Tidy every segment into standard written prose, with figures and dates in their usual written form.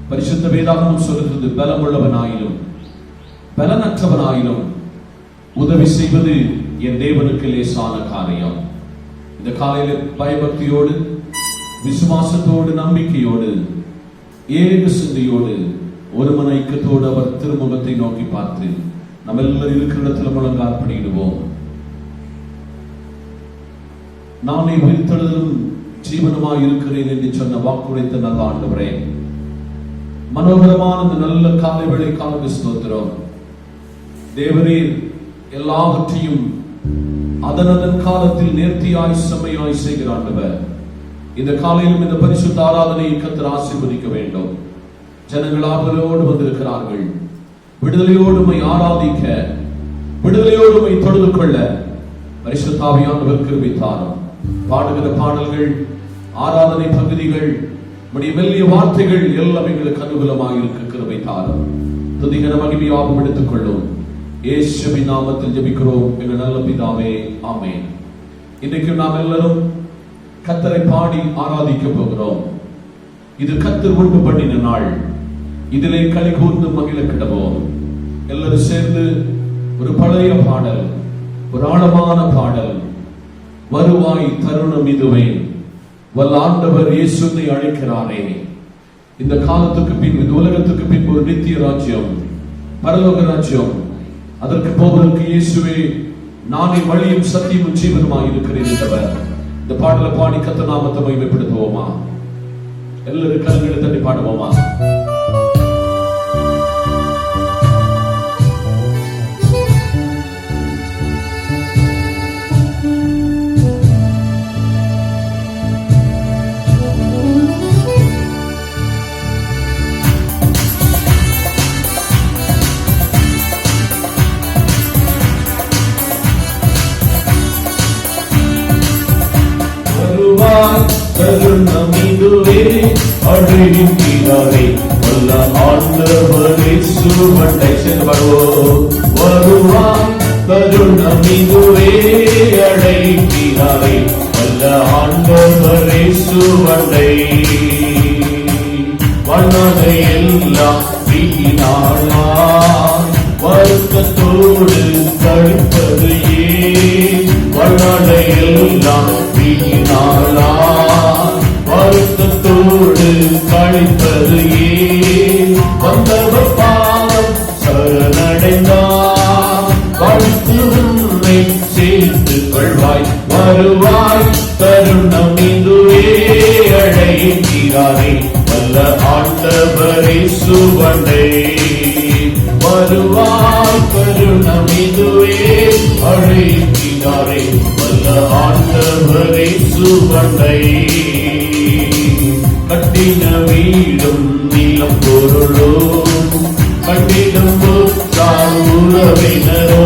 பரிசுத்த வேதாகமம் சொல்கிறது, பலமுள்ளவனாயிலும் பலனற்றவனாயிலும் உதவி செய்வது என் தேவனுக்கு லேசான காரியம். இந்த காலையில பயபக்தியோடு, விசுவாசத்தோடு, நம்பிக்கையோடு, ஏக சிந்தையோடு, ஒரு மன ஐக்கியத்தோடு அவர் திருமுகத்தை நோக்கி பார்த்து நம்ம எல்லாரும் இருக்கிற இடத்துல முழங்கால் படியிடுவோம். நானே உயிர்த்தெழுதலும் ஜீவனுமாய் இருக்கிறேன் என்று சொன்ன வாக்குரைத்த நல்ல ஆண்டவரே, மனோகரமான இந்த நல்ல காலை வேளைக்காக ஸ்தோத்திரம். தேவரீர் எல்லாவற்றையும் அதன் காலத்தில் நேர்த்தியாய் செம்மையாய் செய்கிற ஆண்டவர், இந்த காலையிலும் இந்த பரிசுத்த ஆராதனையை கர்த்தர் ஆசீர்வதிக்க வேண்டும். ஜனங்கள் ஆவலோடு வந்திருக்கிறார்கள், விடுதலையோடு உம்மை ஆராதிக்க விடுதலையோடு உம்மை தொழுது கொள்ள பரிசுத்த ஆவியானவர் கிருபை தாரும். பாடுகிற பாடல்கள், ஆராதனை பகுதிகள், உம்முடைய மெல்லிய வார்த்தைகள் எல்லாம் எங்களுக்கு அனுகூலமாக இருக்க கிருபை தாரும். துதிகர மகிமையாகவும் எடுத்துக் கொள்ளும். இயேசுவின் நாமத்தில் ஜெபிக்கிறோம் எங்கள் நல்ல பிதாவே, ஆமென். இன்றைக்கு நாம் எல்லாரும் கர்த்தரை பாடி ஆராதிக்க போகிறோம். இது கர்த்தர் உண்டு பண்ணின நாள், இதிலே களி கூர்ந்து மகிழ கிடவோம். எல்லாரும் சேர்ந்து ஒரு பழைய பாடல், ஒரு ஆழமான பாடல், வருவாய் தருணம் இதுவே, வல்ல ஆண்டவர் இயேசுவை அழைக்கிறாரே. இந்த காலத்துக்கு பின், இந்த உலகத்துக்கு பின் ஒரு நித்திய ராஜ்யம், பரலோக ராஜ்யம், அதற்கு போவதற்கு இயேசுவே நானே வழியும் சத்தியமும் ஜீவனுமாய் இருக்கிறேன் என்றவர். இந்த பாடலை பாடி கர்த்தர் நாமத்தை மகிமைப்படுத்துவோமா? எல்லாரும் கரங்களை தட்டி பாடுவோமா? தருணம் இதுவே, அழைக்கிறாரே வல்ல ஆண்டவர் இயேசுவை செல்வோ. வருவாய் தருணம் இதுவே, அழைக்கிறாரே வல்ல ஆண்டவர் இயேசுவை. வாழ்நாளை எல்லாம் வீணாளா, வருத்தத்தோடு கழிப்பது ஏன்? வாழ்நாளை எல்லாம் வீணாளா, வருத்தத்தோடு கழிப்பது ஏன்? வந்தவர் பாவம் சரணடைந்தார், வாழ்த்து உன்னை சேர்த்துக் கொள்வாய். வருவாய் தருணம் இதுவே, அழைக்கிறாரே வல்ல ஆண்டவர் இயேசுவை. வருவாய் தருணம் இதுவே, அழைக்கிறாரே வல்ல ஆண்டவர் இயேசுவை. கட்டின வீடும் நீளம் பொருளும், கட்டிடம் போற்றார் உறவினரோ.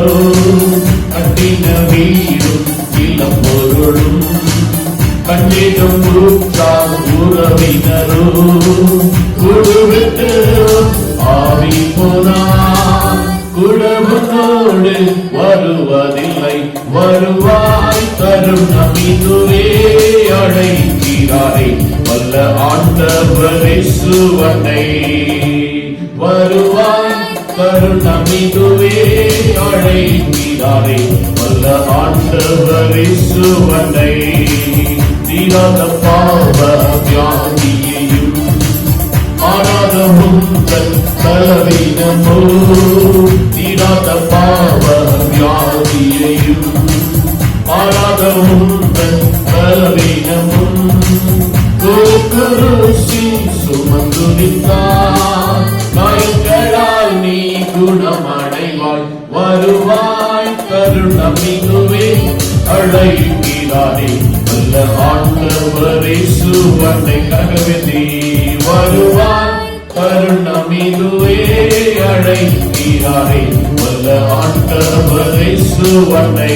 கட்டின வீடும் நீளம் பொருளும், கட்டிடம் போற்றார் உறவினரோ. குழுவிட்டு ஆவி போனார், குழவனோடு வருவதில்லை. வருவாய் தருணம் இதுவே, அழைக்கிறாரே வல்ல ஆண்டவர் இயேசுவை. வருவாய் தருணம் இதுவே, அழைக்கிறாரே வல்ல ஆண்டவர் இயேசுவை. தீராத பாவ வியாதியையும் மாறாத உந்தன் பலவீனமோ. தீராத பாவ வியாதியையும் மாறாத உந்தன் பலவீனமும் குருசி சுமந்துரித்தார், காயங்களால் நீ குணமடைவாய். வருவாய் தருணம் இதுவே, அழைக்கிறாரே வல்ல ஆண்டவர் இயேசுவை. கரகவேதி வருவாய் தருணம் இதுவே, அழைக்கிறாரே வல்ல ஆண்டவர் இயேசுவை.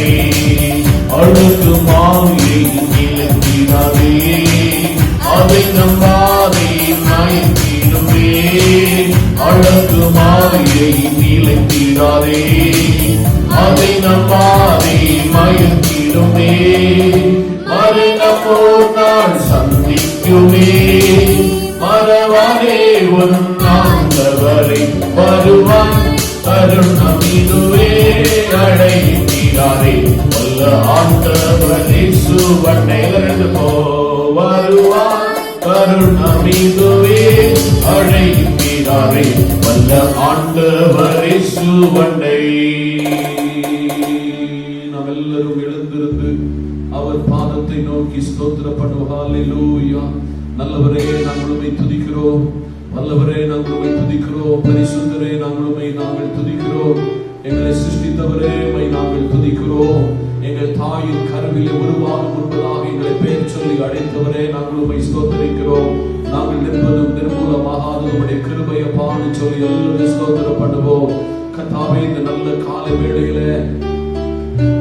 அழுக்கு மாயை நிலத்தினாலே, அதை நம்பாதே மயக்கிடுமே. அழகு மாயை நிலத்தினாலே, அதை நம்பாதே மயக்கிடுமே. மரணம் ஒரு நாள் சந்திக்குமே, மறவாதே ஒன்னாண்டவரை. வருவான் தருணம் இதுவே, அழைக்கிறாரே வல்ல ஆண்டவர் இயேசுவை. வருவான் தருணம் இதுவே, அழைக்கிறாரே வல்ல ஆண்டவர் இயேசுவை. நாம் எல்லாரும் எழுந்திருந்து அவர் பாதத்தை நோக்கி ஸ்தோத்திரம் பண்ணுவோம். ஹல்லேலூயா. நல்லவரே நாங்கள் உம்மை துதிக்கிறோம், வல்லவரே நாங்கள் உம்மை துதிக்கிறோம், பரிசுத்தரே நாங்கள் உம்மை துதிக்கிறோம். எங்களை சிருஷ்டித்தவரே உம்மை நாங்கள் துதிக்கிறோம். எங்கள் தாயின் கருவிலே உருவாகும் முன்பதாக எங்களை பெயர் சொல்லி அழைத்தவரே நாங்கள் உம்மை ஸ்தோத்திரிக்கிறோம். நாங்கள் நிற்பதும் நிர்மூலமாகாத உம்முடைய கிருபையை பாடி சொல்லி எல்லாரும் ஸ்தோத்திரம் பண்ணுவோம். கர்த்தாவே இந்த நல்ல காலை வேளையிலே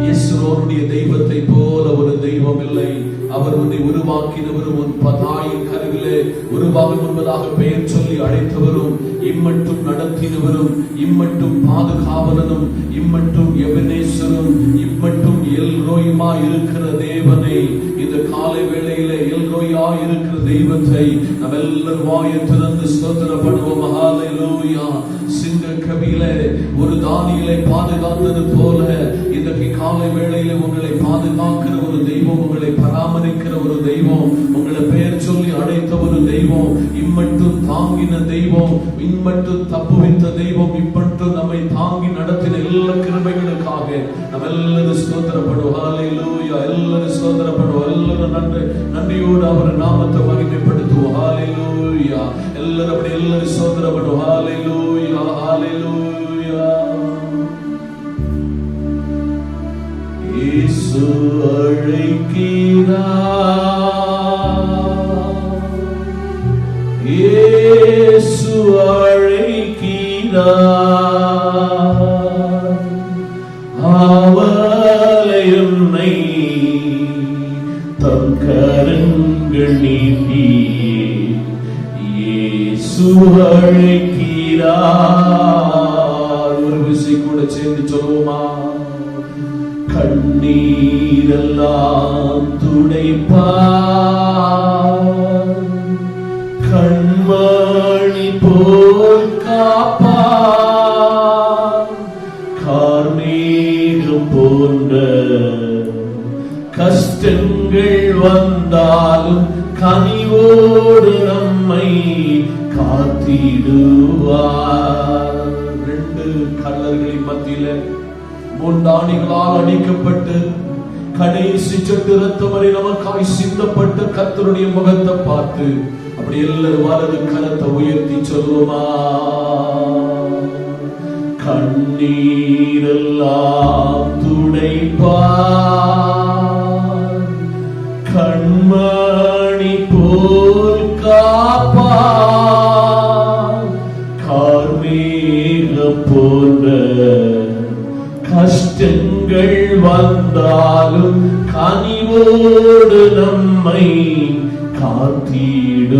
இயேசுவோருடைய தெய்வத்தை போல ஒரு தெய்வம் இல்லை. அவர் உன்னை உருவாக்கினவரும் உன் தாயின் கருவிலே உருவாகும் என்பதாக பெயர் சொல்லி அழைத்தவரும், இம்மட்டும் நடத்தினவரும், இம்மட்டும் பாதுகாவலனும், இம்மட்டும் எபனேசரும், இம்மட்டும் எல்ரோயுமா இருக்கிற தேவனை, இந்த காலை வேளையிலே எல்ரோயா இருக்கிற தெய்வத்தை நாம் எல்லாரும் வாயை திறந்து ஸ்தோத்திரப்படுவோம். ஹல்லேலூயா. சிங்க கவியிலே ஒரு தானியேலை பாதுகாத்தது போல இன்றைக்கு காலை வேளையிலே உங்களை பாதுகாக்கிற ஒரு தெய்வம், உங்களை பராமரிக்கிற ஒரு தெய்வம், உங்களை பெயர் சொல்லி அழைத்த ஒரு தெய்வம், இம்மட்டும் தாங்கின தெய்வம், இம்மட்டும் தப்புவித்த தெய்வம், இப்பட்டும் நம்மை தாங்கி நடத்தின எல்லா கிருபைகளுக்காக நம்ம எல்லாரும் ஸ்தோத்திரப்படுவோம். ஹல்லேலூயா. எல்லாரும் ஸ்தோத்திரப்படுவோம். எல்லாரும் நன்றியோடு அவர் நாமத்தை மகிமைப்படுத்துவோம். ஹல்லேலூயா. எல்லாரும் அப்படி எல்லாரும் ஸ்தோத்திரப்படுவோம். ஹல்லேலூயா. ஹல்லேலூயா. இயேசு அழைக்கிறார், இயேசு அழைக்கிறார், அவளை உன்னை தம் கரங்கள் நீட்டி இயேசு அழைக்கிறார். ஒரு விசை கூட சேர்ந்து சொல்லுவோமா? கண்ணீரெல்லாம் துடைப்பார், கண்மணி போல் காப்பார், கார்மேகம் போன்ற கஷ்டங்கள் வந்தாலும் கனிவோடு நம்மை காத்திடுவார். ரெண்டு கல்லர்களின் மத்தியில முண்டாணிகளால் அடிக்கப்பட்டு கடைசி சொட்டு ரத்தம் வரை நமக்காய் சிந்தப்பட்ட கர்த்தருடைய முகத்தை பார்த்து அப்படி எல்லாரும் வலது கரத்தை உயர்த்தி சொல்லுமா? கண்ணீரெல்லாம் துடைப்பார், கண்மணி போல் காப்பார், கார்மேகம் போன்ற கஷ்டங்கள் வந்தாலும் கனிவோடு நம்மை காத்திடுவார்.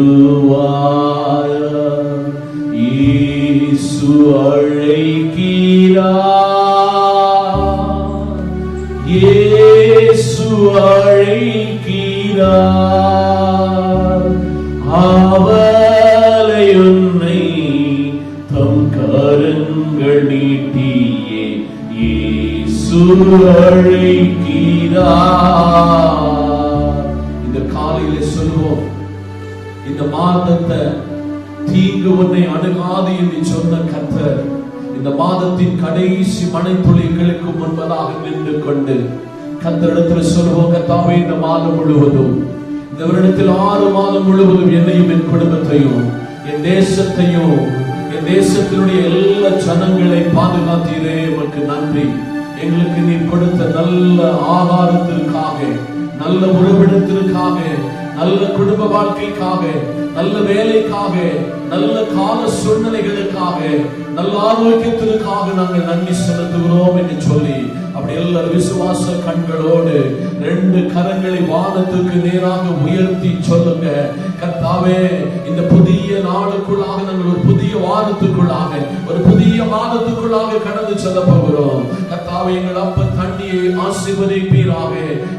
இயேசு அழைக்கிறார், இயேசு அழைக்கிறார், அவளை உன்னை தம் கரங்கள் நீட்டியே இயேசு அழைக்கிறார். இந்த காலையிலே சொல்லுவோம், இந்த மாதத்தை தீங்கு உன்னை அணுகாது என்று சொன்ன கர்த்தர் இந்த மாதத்தின் கடைசி மழைத்துளிகளுக்கு முன்பதாக நின்று கொண்டு கர்த்தரிடத்தில் சொல்லுவோம், கர்த்தாவே இந்த மாதம் முழுவதும், இந்த வருடத்தில் 6 மாதம் முழுவதும் என்னையும் என் குடும்பத்தையும் என் தேசத்தையும் என் தேசத்தினுடைய எல்லா ஜனங்களை பாதுகாத்தீரே, உமக்கு நன்றி. எங்களுக்கு நீர் கொடுத்த நல்ல ஆகாரத்திற்காக, நல்ல உறவிடத்திற்காக, நல்ல குடும்ப வாழ்க்கைக்காக, நல்ல வேலைக்காக, நல்ல கால சூழ்நிலைகளுக்காக, நல்ல ஆரோக்கியத்திற்காக நாங்கள் நன்றி செலுத்துகிறோம் என்று சொல்லி அப்படி எல்லாரும் விசுவாச கண்களோடு 2 கரங்களை வானத்துக்கு நேராக உயர்த்தி சொல்லுங்க, கர்த்தாவே இந்த புதிய நாளுக்குள்ளாக நாங்கள் ஒரு புதிய வாரத்துக்குள்ளாக, ஒரு புதிய மாதத்துக்குள்ளாக கடந்து செல்ல போகிறோம். கர்த்தாவே எங்கள் அப்ப தண்ணியை ஆசீர்வதிப்பீராக,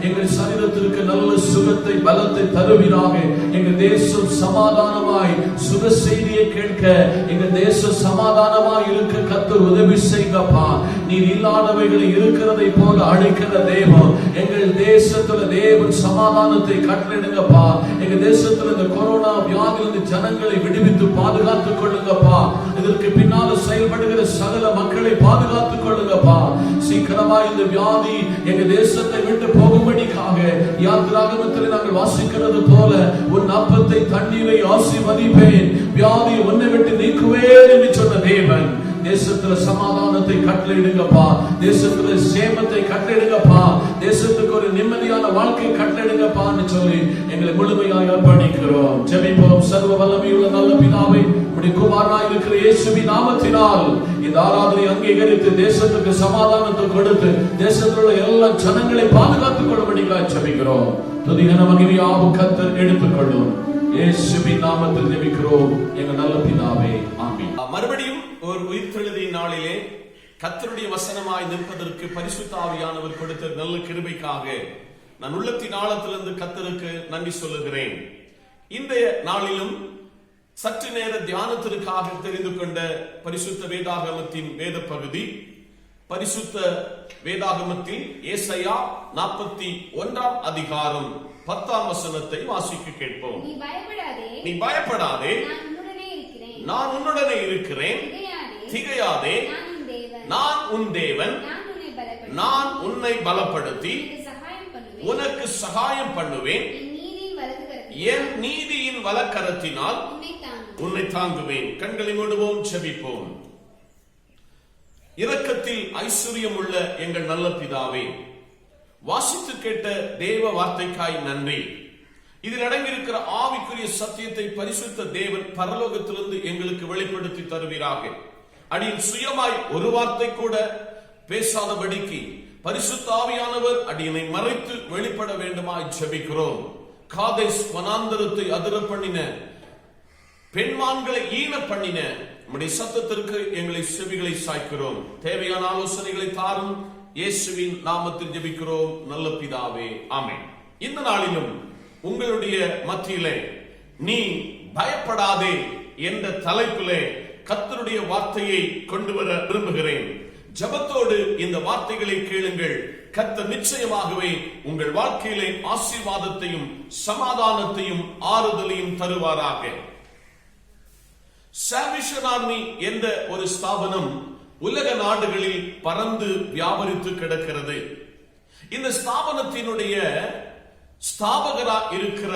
எங்கள் சரீரத்திற்கு நல்ல சுகத்தை பலத்தை தருவீராக, எங்கள் தேசம் சமாதானமாய் சுக செய்தியை கேட்க, எங்கள் தேசம் சமாதானமாய் இருக்க கர்த்தர் உதவி செய்யுங்கப்பா. நீர் இல்லாதவைகளை இருக்கிறதை போல அழைக்கிற தேவன், எங்கள் தேசத்துல தேவன் சமாதானத்தை கட்டளையிடுங்கப்பா. எங்க தேசத்துல இந்த கொரோனா வியாதியிலிருந்து ஜனங்களை விடுவித்து பாதுகாத்துக் கொள்ளுங்கப்பா. இதற்கு பின்னால செயல்படுகிற சகல மக்களை பாதுகாத்துக் கொள்ளுங்கப்பா. சீக்கிரமா இந்த வியாதி எங்க தேசத்தை விட்டு போகும்படிக்காக யாத்திராகமத்தில் நாங்கள் வாசிக்கிறது போல உன் அப்பத்தை தண்ணீரை ஆசீர்வதிப்பேன், வியாதி உன்னை விட்டு நீக்குவேன் என்று சொன்ன தேவன் தேசத்துல சமாதானத்தை கட்டளையிடுங்கப்பா, தேசத்துல சேமத்தை கட்டளையிடுங்கப்பா, தேசத்துக்கு ஒரு நிம்மதியான வாழ்க்கை கட்டளையிடுங்கப்பான்னு சொல்லி எங்களை முழுமையாக அர்ப்பணிக்கிறோம். ஜெபிப்போம். சர்வ வல்லமையுள்ள நல்ல பிதாவே, உம்முடைய குமாரனாய் இருக்கிற இயேசுவின் நாமத்தினால் இந்த ஆராதனை அங்கீகரித்து தேசத்துக்கு சமாதானத்தை கொடுத்து தேசத்தில் உள்ள எல்லா ஜனங்களை பாதுகாத்துக் கொள்ளும்படியாக ஜெபிக்கிறோம். துதி கன மகிமையாவும் கர்த்தர் எடுத்துக்கொள்ளும். இயேசுவின் நாமத்தில் ஜெபிக்கிறோம் எங்கள் நல்ல பிதாவே, ஆமென். மறுபடியும் ஒரு உயிர்த்தெழுதியின் நாளிலே கர்த்தருடைய வசனமாய் நிற்பதற்கு பரிசுத்த ஆவியானவர் கொடுத்த நல்ல கிருபைக்காக நான் உள்ளத்தின் ஆழத்திலிருந்து கர்த்தருக்கு நன்றி சொல்லுகிறேன். இந்த நாளிலும் சற்று நேர தியானத்திற்காக தெரிந்து கொண்ட பரிசுத்த வேதாகமத்தின் வேத பகுதி, பரிசுத்த வேதாகமத்தில் ஏசாயா 41 அதிகாரம் 10 வசனத்தை வாசிக்க கேட்போம். நீ பயப்படாதே, நான் உன்னுடனே இருக்கிறேன். திகையாதே, நான் உன் தேவன். நான் உன்னை பலப்படுத்தி உனக்கு சகாயம் பண்ணுவேன். என் நீதியின் வலக்கரத்தினால் உன்னை தாங்குவேன். கண்களை மூடுவோம், ஜெபிப்போம். இரக்கத்தில் ஐஸ்வர்யம் உள்ள எங்கள் நல்ல பிதாவே, வாசித்து கேட்ட தேவ வார்த்தைக்காய் நன்றி. இதில் அடங்கியிருக்கிற ஆவிக்குரிய சத்தியத்தை பரிசுத்த தேவன் பரலோகத்திலிருந்து எங்களுக்கு வெளிப்படுத்தி தருவீராக. அடியின் சுயமாய் ஒரு வார்த்தை கூட பேசாதபடிக்கு பரிசுத்த ஆவியானவர் அடியனை மறைத்து வெளிப்பட வேண்டுமாய் ஜெபிக்கிறோம். காதேஸ் வனாந்தரத்தை அதிர பண்ணின, பெண்மான்களை ஈன பண்ணின நம்முடைய சத்தத்திற்கு எங்களை செவிகளை சாய்க்கிறோம். தேவையான ஆலோசனைகளை தாரும். இயேசுவின் நாமத்தில் ஜெபிக்கிறோம் நல்ல பிதாவே, ஆமென். இந்த நாளிலும் உங்களுடைய மத்தியிலே நீ பயப்படாதே என்ற தலைப்பிலே கர்த்தருடைய வார்த்தையை கொண்டு வர விரும்புகிறேன். ஜெபத்தோடு இந்த வார்த்தைகளை கேளுங்கள். கர்த்தர் நிச்சயமாகவே உங்கள் வாழ்க்கையிலே ஆசீர்வாதத்தையும் சமாதானத்தையும் ஆறுதலையும் தருவாராக. சால்வேஷன் ஆர்மி என்ற ஒரு ஸ்தாபனம் உலக நாடுகளில் பறந்து வியாபரித்து கிடக்கிறது. இந்த ஸ்தாபனத்தினுடைய ஸ்தாபகரா இருக்கிற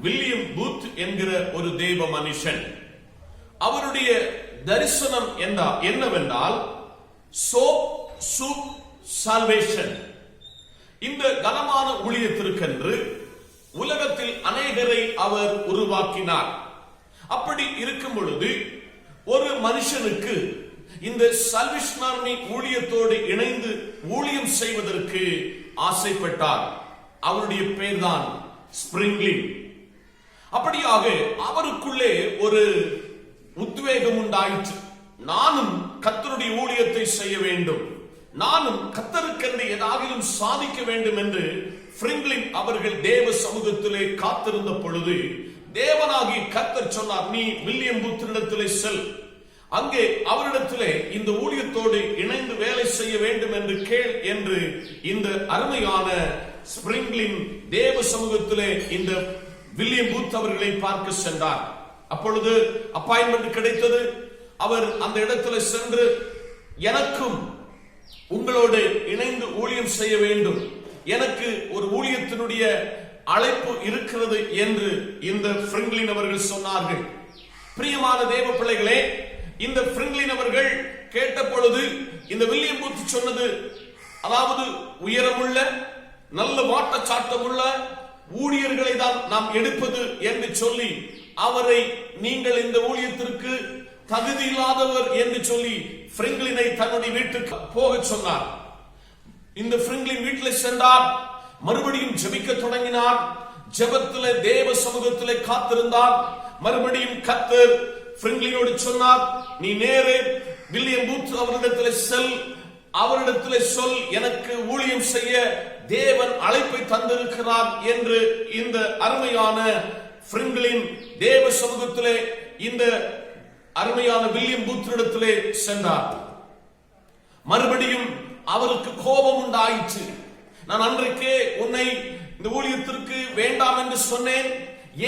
வில்லியம் பூத் என்கிற ஒரு தேவ மனுஷன், அவருடைய தரிசனம் என்னவென்றால் சோப் சூப் சால்வேஷன். இந்த கனமான ஊழியத்திற்கென்று உலகத்தில் அநேகரை அவர் உருவாக்கினார். அப்படி இருக்கும் பொழுது ஒரு மனுஷனுக்கு இந்த சால்வேஷன் ஆர்மி ஊழியத்தோடு இணைந்து ஊழியம் செய்வதற்கு ஆசைப்பட்டார். அவருடைய பெயர்தான் ஸ்பிரிங்லின். அப்படியாக அவருக்குள்ளே ஒரு உத்வேகம் உண்டாயிற்று. நானும் கர்த்தருடைய ஊழியத்தை செய்ய வேண்டும், நானும் கர்த்தருக்கென்று ஏதாகிலும் சாதிக்க வேண்டும் என்று பிரிங்க்லின் அவர்கள் தேவ சமூகத்திலே காத்திருந்த பொழுது தேவனாகி கர்த்தர் சொன்னார், நீ வில்லியம் பூத்தினிடத்திலே செல், அங்கே அவரிடத்திலே இந்த ஊழியத்தோடு இணைந்து வேலை செய்ய வேண்டும் என்று கேள் என்று இந்த அருமையான ஸ்பிரிங்க்லின் தேவ சமூகத்திலே இந்த வில்லியம் பூத் அவர்களை பார்க்க சென்றார். அப்பொழுது அப்பாயின்மெண்ட் கிடைத்தது. அவர் அந்த இடத்துல சென்று, எனக்கும் உங்களோடு இணைந்து ஊழியம் செய்ய வேண்டும், எனக்கு ஒரு ஊழியத்தினுடைய அழைப்பு இருக்கிறது என்று இந்த பிரிங்க்லின் அவர்கள் சொன்னார்கள். பிரியமான தேவ பிள்ளைகளே, இந்த பிரிங்க்லின் அவர்கள் கேட்ட பொழுது இந்த வில்லியம் பூத் சொன்னது, அதாவது உயரமுள்ள நல்ல வாட்டச்சாட்டமுள்ள ஊழியர்களை தான் நாம் எடுப்பது என்று சொல்லி அவரை நீங்கள் இந்த ஊழியத்திற்கு தகுதி இல்லாதவர் என்று சொல்லி பிரிங்க்லினை தன்னுடைய வீட்டுக்கு போக சொன்னார். இந்த பிரிங்க்லின் வீட்டில் சென்றார். மறுபடியும் ஜெபிக்க தொடங்கினார். ஜெபத்திலே தேவ சமூகத்திலே காத்திருந்தார். மறுபடியும் கர்த்தர் பிரிங்க்லினோடு சொன்னார், நீ நேரே வில்லியம் பூத் அவரிடத்தில் செல், அவரிடத்தில் சொல், எனக்கு ஊழியம் செய்ய தேவன் அழைப்பை தந்திருக்கிறார் என்று இந்த அருமையான பிரிங்க்லின் தேவ சமூகத்திலே இந்த அருமையான வில்லியம் பூத்தினிடத்திலே சென்றார். மறுபடியும் அவருக்கு கோபம் உண்டாயிற்று. நான் அன்றைக்கே உன்னை இந்த ஊழியத்திற்கு வேண்டாம் என்று சொன்னேன்,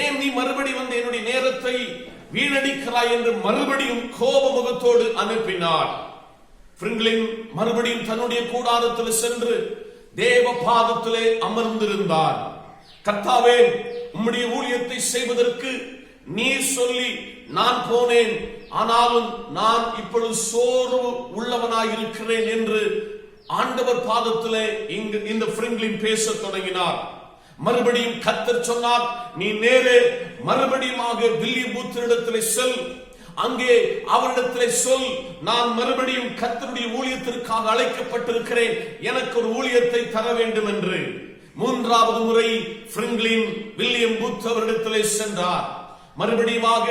ஏன் நீ மறுபடி வந்து என்னுடைய நேரத்தை வீணடிக்கிறாய் என்று மறுபடியும் கோப முகத்தோடு அனுப்பினார். பிரிங்க்லின் மறுபடியும் தன்னுடைய கூடாரத்தில் சென்று தேவ பாதத்திலே அமர்ந்திருந்தார். கர்த்தாவே, உம்முடைய ஊழியத்தை செய்வதற்கு நீர் சொல்லி நான் போனேன், ஆனாலும் நான் இப்பொழுது சோர்வு உள்ளவனாய் இருக்கிறேன் என்று ஆண்டவர் பாதத்திலே இந்த பிரிங்க்லின் பேச தொடங்கினார். மறுபடியும் கர்த்தர் சொன்னார், நீ நேரே மறுபடியும் வில்லியம் பூத்தினிடத்திலே செல், அங்கே அவரிடத்திலே சொல், நான் மறுபடியும் கர்த்தருடைய ஊழியத்திற்காக அழைக்கப்பட்டிருக்கிறேன், எனக்கு ஒரு ஊழியத்தை தர வேண்டும் என்று. மூன்றாவது முறை பிராங்க்ளின் வில்லியம் பூத் அவரிடத்திலே சென்றார். மறுபடியுமாக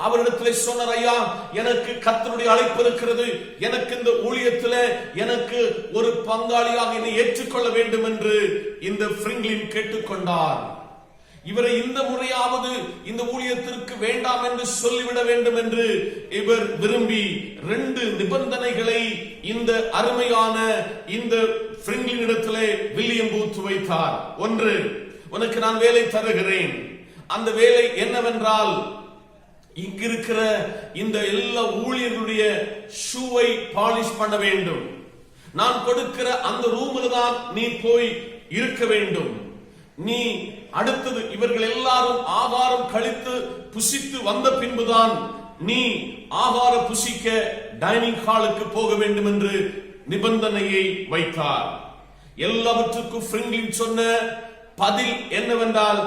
அவரிடத்திலே சொன்னார், ஐயா, எனக்கு கர்த்தருடைய அழைப்பு இருக்கிறது, எனக்கு இந்த ஊழியத்தில எனக்கு ஒரு பங்காளியாக என்னை ஏற்றுக்கொள்ள வேண்டும் என்று இந்த பிராங்க்ளின் கேட்டுக்கொண்டார். இவரை இந்த முறையாவது இந்த ஊழியத்திற்கு வேண்டாம் என்று சொல்லிவிட வேண்டும் என்று இவர் விரும்பி 2 நிபந்தனைகளை இந்த அருமையான இந்த பிராங்க்ளின் இடத்திலே வில்லியம் பூத் வைத்தார். ஒன்று, உனக்கு நான் வேலை தருகிறேன். அந்த வேலை என்னவென்றால், இங்க இருக்கிற இந்த எல்லா ஊழியர்களுடைய ஷூவை பாலிஷ் பண்ண வேண்டும். நான் கொடுக்கிற அந்த ரூமில் தான் நீ போய் இருக்க வேண்டும். நீ அடுத்தது இவர்கள் எல்லாரும் ஆகாரம் கழித்து புசித்து வந்த பின்புதான் நீ ஆகார புசிக்க டைனிங் ஹாலுக்கு போக வேண்டும் என்று நிபந்தனையை வைத்தார். எல்லாவற்றுக்கும் பிராங்க்ளின் சொன்ன பதில் என்னவென்றால்,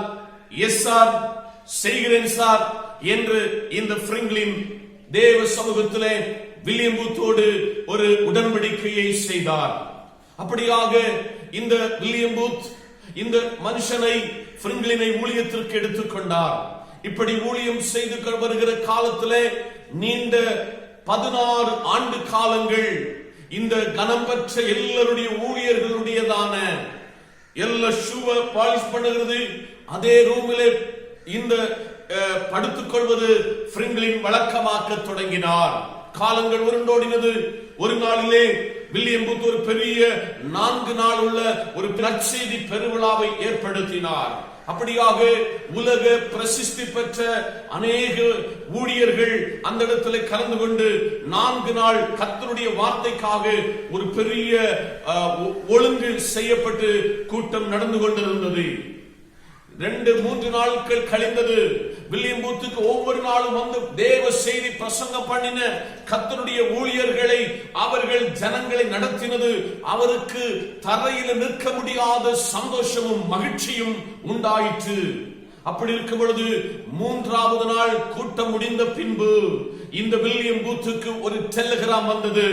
எஸ் சார், செய்கிறேன் சார் என்று இந்த பிராங்க்ளின் தேவ சமூகத்திலே வில்லியம் பூத்தோடு ஒரு உடன்படிக்கையை செய்தார். அப்படியாக இந்த வில்லியம் பூத் இந்த மனுஷனை பிராங்க்ளினை ஊழியத்திற்கு எடுத்துக்கொண்டார். இப்படி ஊழியம் செய்து வருகிற காலத்திலே நீண்ட 16 ஆண்டு காலங்கள் இந்த கனம் பெற்ற எல்லாருடைய ஊழியர்களுடையதான எல்லா ஷூவை பாலிஷ் பண்ணுகிறது, அதே ரூமிலே இந்த படுத்துக் கொள்வது பிராங்க்ளின் வழக்கமாக்க தொடங்கினார். காலங்கள் உருண்டோடினது. ஒரு நாளிலே வில்லியம் பூத் ஒரு பெரிய 4 நாள் உள்ள ஒரு நற்செய்தி பெருவிழாவை ஏற்படுத்தினார். அப்படியாக உலக பிரசித்தி பெற்ற அநேக ஊழியர்கள் அந்த இடத்துல கலந்து கொண்டு 4 நாள் கர்த்தருடைய வார்த்தைக்காக ஒரு பெரிய ஒழுங்கு செய்யப்பட்டு கூட்டம் நடந்து கொண்டிருந்தது. 2-3 நாட்கள் கழிந்தது. வில்லியம் பூத்துக்கு ஒவ்வொரு நாளும் வந்து தேவ செய்தி பிரசங்கம் பண்ணின கர்த்தருடைய ஊழியர்களை அவர்கள் ஜனங்களை நடத்தினது அவருக்கு தரையில் நிற்க முடியாத சந்தோஷமும் மகிழ்ச்சியும் உண்டாயிற்று. அப்படி இருக்கும் பொழுது 3வது நாள் கூட்டம் முடிந்த பின்பு இந்த வில்லியம் பூத்துக்கு ஒரு டெலிகிராம் வந்தது.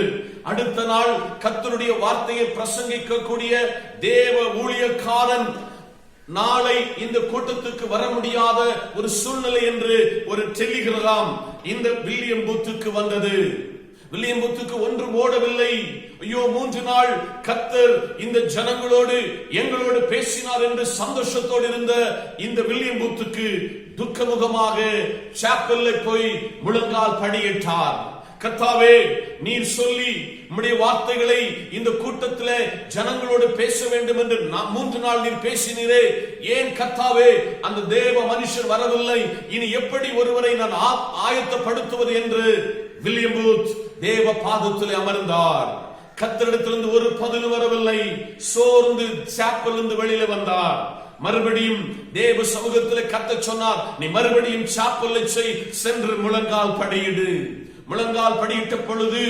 அடுத்த நாள் கர்த்தருடைய வார்த்தையை பிரசங்கிக்கக்கூடிய தேவ ஊழியக்காரன் நாளை இந்த கூட்டத்துக்கு வர முடியாத ஒரு சூழ்நிலை என்று ஒரு டெலிகிராம் இந்த வில்லியம் பூத்துக்கு வந்தது. வில்லியம் பூத்துக்கு ஒன்றும் ஓடவில்லை. ஐயோ, 3 நாள் கர்த்தர் இந்த ஜனங்களோடு எங்களோடு பேசினார் என்று சந்தோஷத்தோடு இருந்த இந்த வில்லியம் பூத்துக்கு துக்கமுகமாக சாப்பல்ல போய் முழங்கால் படியிட்டார். கர்த்தாவே, நீர் சொல்லி உம்முடைய வார்த்தைகளை இந்த கூட்டத்திலே ஜனங்களோடு பேச வேண்டும் என்று 3 நாள் நீர் பேசினீரே, ஏன் கர்த்தாவே அந்த தேவ மனுஷர் வரவில்லை? இனி எப்படி ஒருவரை நான் ஆயத்தப்படுத்துவது என்று வில்லியம் பூத் தேவ பாதத்திலே அமர்ந்தார். கர்த்தரிடத்திலிருந்து ஒரு பதில் வரவில்லை. சோர்ந்து சாப்பலிருந்து வெளியில வந்தார். மறுபடியும் தேவ சமூகத்திலே கர்த்தர் சொன்னார், நீ மறுபடியும் சாப்பல்லை சென்று முழங்கால் படியிடு. முழங்கால் படியிட்ட பொழுது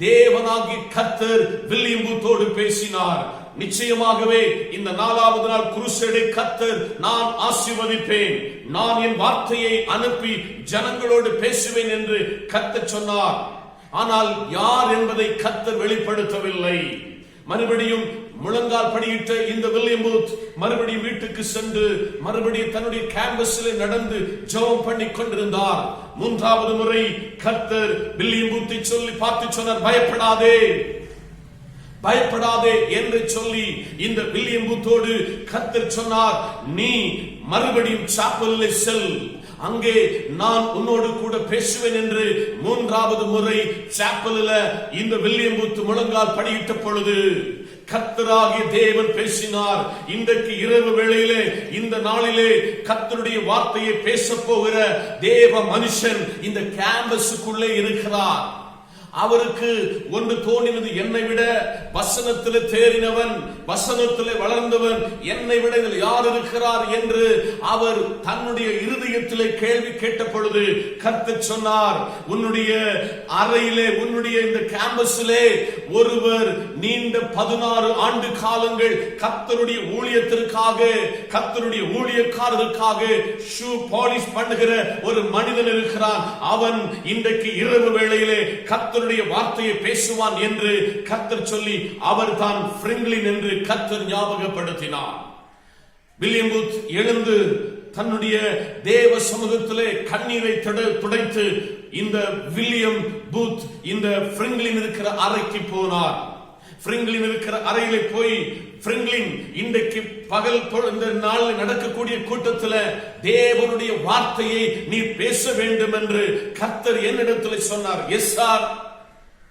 தேவனாகி கர்த்தர் வில்லியம் பூத்தோடு பேசினார். நிச்சயமாகவே இந்த 4வது நாள் குருசேடை கர்த்தர் நான் ஆசீர்வதிப்பேன், நான் என் வார்த்தையை அனுப்பி ஜனங்களோடு பேசுவேன் என்று கர்த்தர் சொன்னார். ஆனால் யார் என்பதை கர்த்தர் வெளிப்படுத்தவில்லை. மறுபடியும் முழங்கால் படியிட்ட இந்த வில்லியம் பூத் மறுபடியும் வீட்டுக்கு சென்று மறுபடியும் தன்னுடைய கேம்பஸில் நடந்து ஜெபம் பண்ணி கொண்டிருந்தார். 3வது முறை கர்த்தர் வில்லியம் பூத்தை சொல்லி பார்த்து சொன்னார், பயப்படாதே, பயப்படாதே என்று சொல்லி இந்த வில்லியம் பூத்தோடு கர்த்தர் சொன்னார், நீ மறுபடியும் சாப்பலில் செல், அங்கே நான் உன்னோடு கூட பேசுவேன் என்று 3வது முறை சாப்பலில் இந்த வில்லியம் பூத் முழங்கால் படியிட்ட பொழுது கர்த்தராகிய தேவன் பேசினார். இன்றைக்கு இரவு வேளையிலே இந்த நாளிலே கர்த்தருடைய வார்த்தையை பேச போகிற தேவ மனுஷன் இந்த கேம்பஸுக்குள்ளே இருக்கிறார். அவருக்கு ஒன்று தோணினது, என்னை விட வசனத்திலே தேறினவன், வசனத்திலே வளர்ந்தவன், என்னை விட இதில் யார் இருக்கிறார் என்று அவர் தன்னுடைய இருதயத்திலே கேள்வி கேட்ட பொழுது கர்த்தர் சொன்னார், உன்னுடைய அறையிலே, உன்னுடைய இந்த கேம்பஸிலே ஒருவர் நீண்ட 16 ஆண்டு காலங்கள் கர்த்தருடைய ஊழியத்திற்காக, கர்த்தருடைய ஊழியக்காரருக்காக ஷூ பாலிஷ் பண்ணுகிற ஒரு மனிதன் இருக்கிறான். அவன் இன்றைக்கு இரவு வேளையிலே கர்த்தருடைய வார்த்தையை பேசுவான் என்று கர்த்தர் சொல்லி அவர் தான் பிரிங்க்லின் என்று கர்த்தர் ஞாபகப்படுத்தினார். வில்லியம் பூத் எழுந்து தன்னுடைய தேவ சமூகத்திலே கண்ணீரை துடைத்து இந்த வில்லியம் பூத் இந்த பிரிங்க்லின் இருக்கிற அறைக்கு போனார். பிரிங்க்லின் இருக்கிற அறையிலே போய், பிரிங்க்லின், இன்றைக்கு பகல் இந்த நாளில் நடக்கக்கூடிய கூட்டத்தில் தேவனுடைய வார்த்தையை நீ பேச வேண்டும் என்று கர்த்தர் என்னிடத்தில் சொன்னார். Yes sir.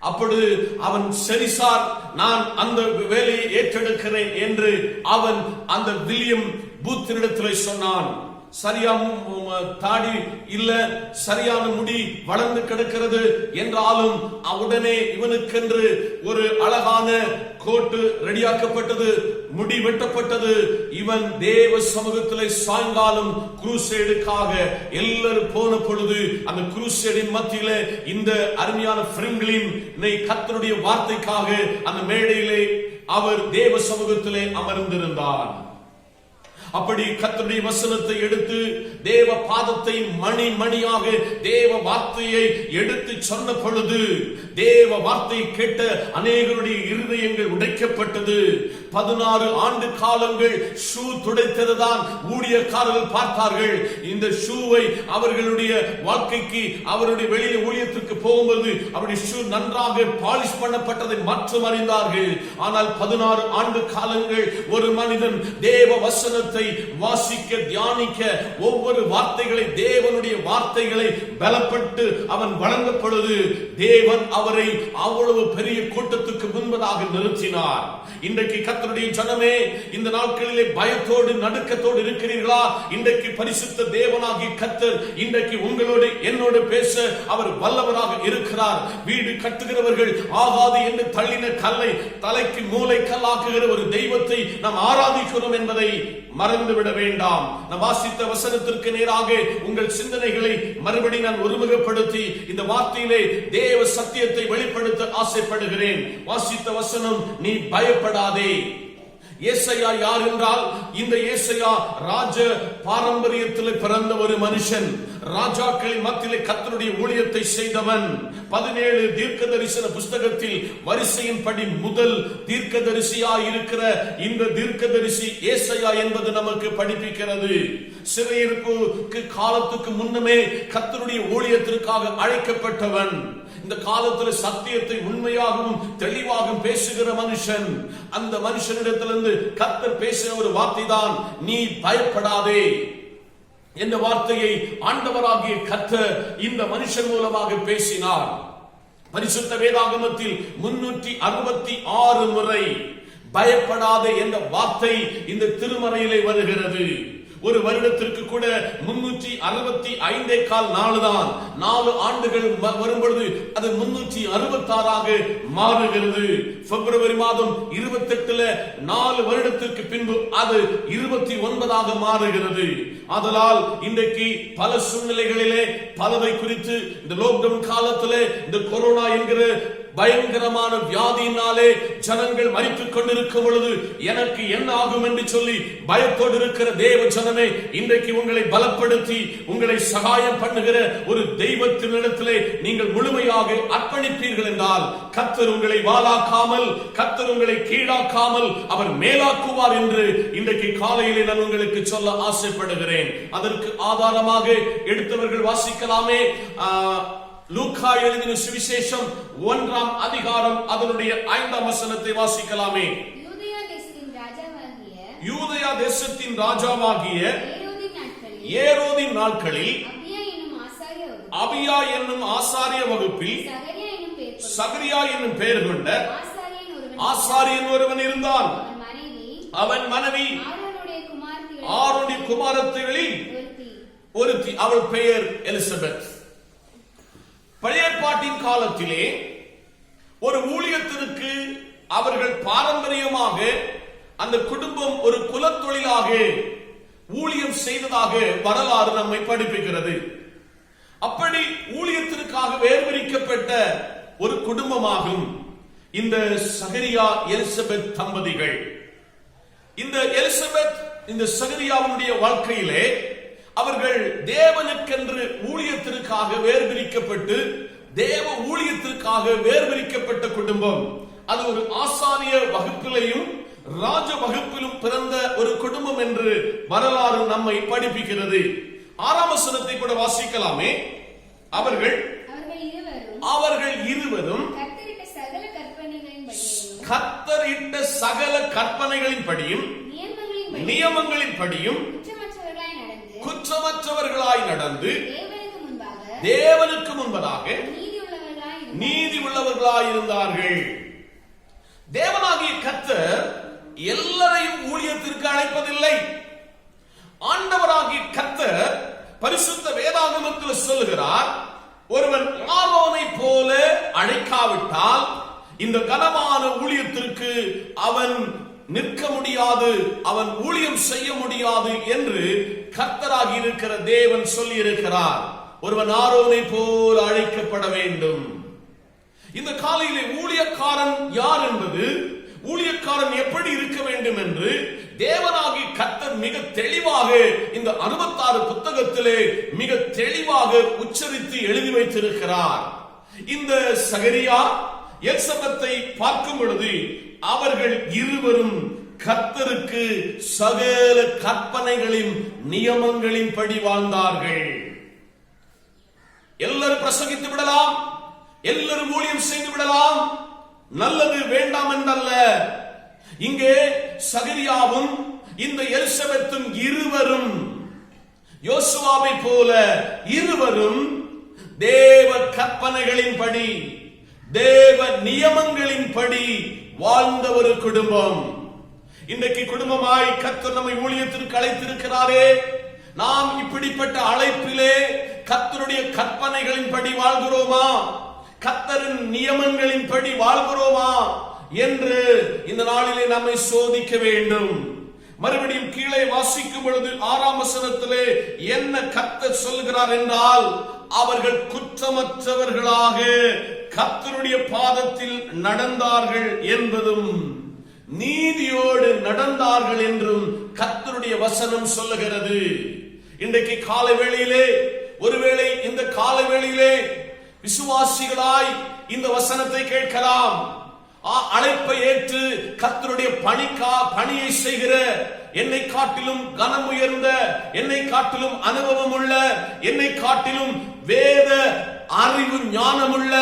அப்பொழுது அவன், சரி சார், நான் அந்த வேலையை ஏற்றெடுக்கிறேன் என்று அவன் அந்த வில்லியம் பூத்தினிடத்தில் சொன்னான். சரியான தாடி இல்ல, சரியான முடி வளர்ந்து கிடக்கிறது என்றாலும் உடனே இவனுக்கென்று ஒரு அழகான கோட்டு ரெடியாக்கப்பட்டது, முடி வெட்டப்பட்டது. இவன் தேவ சமூகத்திலே சாயங்காலம் குரூசேடுக்காக எல்லாரும் போன பொழுது அந்த குரூசேடின் மத்தியிலே இந்த அருமையான பிரிங்க்லின் கர்த்தருடைய வார்த்தைக்காக அந்த மேடையிலே அவர் தேவ சமூகத்திலே அமர்ந்திருந்தார். அப்படி கர்த்தருடைய வசனத்தை எடுத்து தேவ பாதத்தை மணி மணியாக தேவ வார்த்தையை எடுத்து சொன்ன பொழுது தேவ வார்த்தை கேட்ட அநேகருடைய இருதயங்கள் உடைக்கப்பட்டது. 16 ஆண்டு காலங்கள் ஷூ துடைத்ததுதான் ஊழியக்காரர்கள் பார்த்தார்கள். இந்த ஷூவை அவர்களுடைய வாழ்க்கைக்கு, அவருடைய வெளியே ஊழியத்திற்கு போகும்போது அவருடைய ஷூ நன்றாக பாலிஷ் பண்ணப்பட்டதை மற்றும் அறிந்தார்கள். ஆனால் 16 ஆண்டு காலங்கள் ஒரு மனிதன் தேவ வசனத்தை வாசிக்க, தியானிக்க, ஒவ்வொரு வார்த்தைகளை, தேவனுடைய வார்த்தைகளை பலப்பட்டு அவன் வழங்க பொழுது தேவன் அவரை அவ்வளவு பெரிய கூட்டத்துக்கு முன்பதாக நிறுத்தினார். இன்றைக்கு கர்த்தருடைய ஜனமே, இந்த நாட்களிலே பயத்தோடு நடுக்கத்தோடு இருக்கிறீர்களா? இன்றைக்கு பரிசுத்த தேவனாகிய கர்த்தர் இன்றைக்கு உங்களோடு என்னோடு பேச அவர் வல்லவராக இருக்கிறார். வீடு கட்டுகிறவர்கள் ஆகாது என்று தள்ளின கல்லை தலைக்கு மூளை கல்லாக்குகிற ஒரு தெய்வத்தை நாம் ஆராதிக்கிறோம் என்பதை மறந்துவிட வேண்டாம். நான் வாசித்த வசனத்திற்கு நேராக உங்கள் சிந்தனைகளை மறுபடி நான் ஒருமுகப்படுத்தி இந்த வார்த்தையிலே தேவ சத்தியத்தை வெளிப்படுத்த ஆசைப்படுகிறேன். வாசித்த வசனம், நீ பயப்படாதே. ஏசாயா யார் என்றால், இந்த ஏசாயா ராஜ பாரம்பரியத்தில் பிறந்த ஒரு மனுஷன். ராஜாக்களின் மத்தியிலே கர்த்தருடைய ஊழியத்தை செய்தவன். 17 தீர்க்க தரிசன புஸ்தகத்தில் வரிசையின்படி முதல் தீர்க்கதரிசியாய் இருக்கிற இந்த தீர்க்கதரிசி ஏசாயா என்பது நமக்கு படிப்பிக்கிறது. சிறையிருப்புக்கு காலத்துக்கு முன்னமே கர்த்தருடைய ஊழியத்திற்காக அழைக்கப்பட்டவன். இந்த காலத்தில் சத்தியத்தை உண்மையாகவும் தெளிவாகவும் பேசுகிற மனுஷன். அந்த மனுஷனிடத்திலிருந்து கர்த்தர் பேசின ஒரு வார்த்தை தான், நீ பயப்படாதே என்ற வார்த்தையை ஆண்டவராகிய கர்த்தர் இந்த மனுஷன் மூலமாக பேசினார். பரிசுத்த வேதாகமத்தில் 366 முறை பயப்படாதே என்ற வார்த்தை இந்த திருமறையிலே வருகிறது. ஒரு வருடத்திற்கு கூட 365 நாள் தான். 4 ஆண்டுகள் வரும்பொழுது அது 366 மாறுகிறது. பிப்ரவரி மாதம் 28 4 வருடத்திற்கு பின்பு அது 29 மாறுகிறது. அதனால் இன்றைக்கு பல சூழ்நிலைகளிலே பலவை குறித்து இந்த லாக்டவுன் காலத்திலே இந்த கொரோனா என்கிற பயங்கரமான வியாதியினாலே ஜனங்கள் மரித்துக் கொண்டிருக்கும் பொழுது எனக்கு என்ன ஆகும் என்று சொல்லி பயத்தோடு இருக்கிற தேவ ஜனமே, இன்றைக்கு உங்களை பலப்படுத்தி உங்களை சகாயம் பண்ணுகிற ஒரு தெய்வத்தினிடத்திலே நீங்கள் முழுமையாக அர்ப்பணிப்பீர்கள் என்றால் கர்த்தர் உங்களை வாளாக்காமல், கர்த்தர் உங்களை கீழாக்காமல் அவர் மேலாக்குவார் என்று இன்றைக்கு காலையிலே நான் உங்களுக்கு சொல்ல ஆசைப்படுகிறேன். அதற்கு ஆதாரமாக எடுத்தவர்கள் வாசிக்கலாமே. லூக்கா எழுதின சுவிசேஷம் 1ஆம் அதிகாரம் அதனுடைய 5ஆம் வசனத்தை வாசிக்கலாமே. யூதேயா தேசத்தின் ராஜாவாகிய ஏரோதின் நாட்களில் அபியா என்னும் ஆசாரிய வகுப்பில் சகரியா என்னும் பெயர் கொண்ட ஆசாரியன் ஒருவன் இருந்தான். அவன் மனைவி ஆரோனுடைய குமாரத்திகளில் ஒருத்தி, அவள் பெயர் எலிசபெத். பழைய ஏற்பாட்டின் காலத்திலே ஒரு ஊழியத்திற்கு அவர்கள் பாரம்பரியமாக அந்த குடும்பம் ஒரு குலத்தொழிலாக ஊழியம் செய்ததாக வரலாறு நம்மை படிப்பிக்கிறது. அப்படி ஊழியத்திற்காக வேர்பிரிக்கப்பட்ட ஒரு குடும்பமாகும் இந்த சகரியா எலிசபெத் தம்பதிகள். இந்த எலிசபெத் இந்த சகரியாவுடைய வாழ்க்கையிலே அவர்கள் தேவனுக்கென்று ஊழியத்திற்காக வேர்பிரிக்கப்பட்டு தேவ ஊழியத்திற்காக வேர்பிரிக்கப்பட்ட குடும்பம். அது ஒரு ஆசாரிய வகுப்பிலையும் ராஜ வகுப்பிலும் பிறந்த ஒரு குடும்பம் என்று வரலாறு நம்மை படிப்பிக்கிறது. 6ஆம் வசனத்தை கூட வாசிக்கலாமே. அவர்கள் இருவரும் கர்த்தரிட்ட சகல கற்பனைகளின்படியும் நியமங்களின்படியும் குற்றமற்றவர்களாய் நடந்து தேவனுக்கு முன்பதாக நீதி உள்ளவர்களாய் இருந்தார்கள். தேவனாகிய கர்த்தர் எல்லாரையும் ஊழியத்திற்கு அழைப்பதில்லை. ஆண்டவராகிய கர்த்தர் பரிசுத்த வேதாகமத்தில் சொல்லுகிறார், ஒருவன் ஆரோனை போல அழைக்காவிட்டால் இந்த கனமான ஊழியத்திற்கு அவன் நிற்க முடியாது, அவன் ஊழியம் செய்ய முடியாது என்று கர்த்தராகி இருக்கிற தேவன் சொல்லி இருக்கிறார். ஒருவன் ஆரோனை போல அழைக்கப்பட வேண்டும். இந்த காலையிலே ஊழியக்காரன் யார் என்பது, ஊழியக்காரன் எப்படி இருக்க வேண்டும் என்று தேவனாகி கர்த்தர் மிக தெளிவாக இந்த 66 புத்தகத்திலே மிக தெளிவாக உச்சரித்து எழுதி வைத்திருக்கிறார். இந்த சகரியா எலிசபெத்தை பார்க்கும் பொழுது அவர்கள் இருவரும் கர்த்தருக்கு சகல கற்பனைகளின் நியமங்களின் படி வாழ்ந்தார்கள். எல்லாரும் பிரசங்கித்து விடலாம், எல்லாரும் ஊழியம் செய்து விடலாம், நல்லது வேண்டாம் என்றல்ல. இங்கே சகரியாவும் இந்த எலிசபெத்தும் இருவரும் யோசுவாவை போல இருவரும் தேவ கற்பனைகளின்படி தேவ நியமங்களின்படி வாழ்ந்த ஒரு குடும்பம். இன்றைக்கு குடும்பமாய் கர்த்தர் நம்மை ஊழியத்திற்கு அழைத்திருக்கிறாரே, நாம் இப்படிப்பட்ட அழைப்பிலே கர்த்தருடைய கற்பனைகளின்படி வாழ்கிறோமா, கர்த்தரின் நியமங்களின்படி வாழ்கிறோமா என்று இந்த நாளிலே நம்மை சோதிக்க வேண்டும். மறுபடியும் கீழே வாசிக்கும் பொழுது 6ஆம் வசனத்திலே என்ன கர்த்தர் சொல்கிறார் என்றால், அவர்கள் குற்றமற்றவர்களாக கர்த்தருடைய பாதத்தில் நடந்தார்கள் என்பதும் நீதியோடு நடந்தார்கள் என்றும் கர்த்தருடைய வசனம் சொல்லுகிறது. இன்றைக்கு காலை வேளையிலே, ஒருவேளை இந்த காலை வேளையிலே விசுவாசிகளாய் இந்த வசனத்தை கேட்கலாம். அழைப்பை ஏற்று கர்த்தருடைய பணியை செய்கிற, என்னை காட்டிலும் கனம் உயர்ந்த, என்னை காட்டிலும் அனுபவம் உள்ள, என்னை காட்டிலும் வேத அறிவு ஞானமுள்ள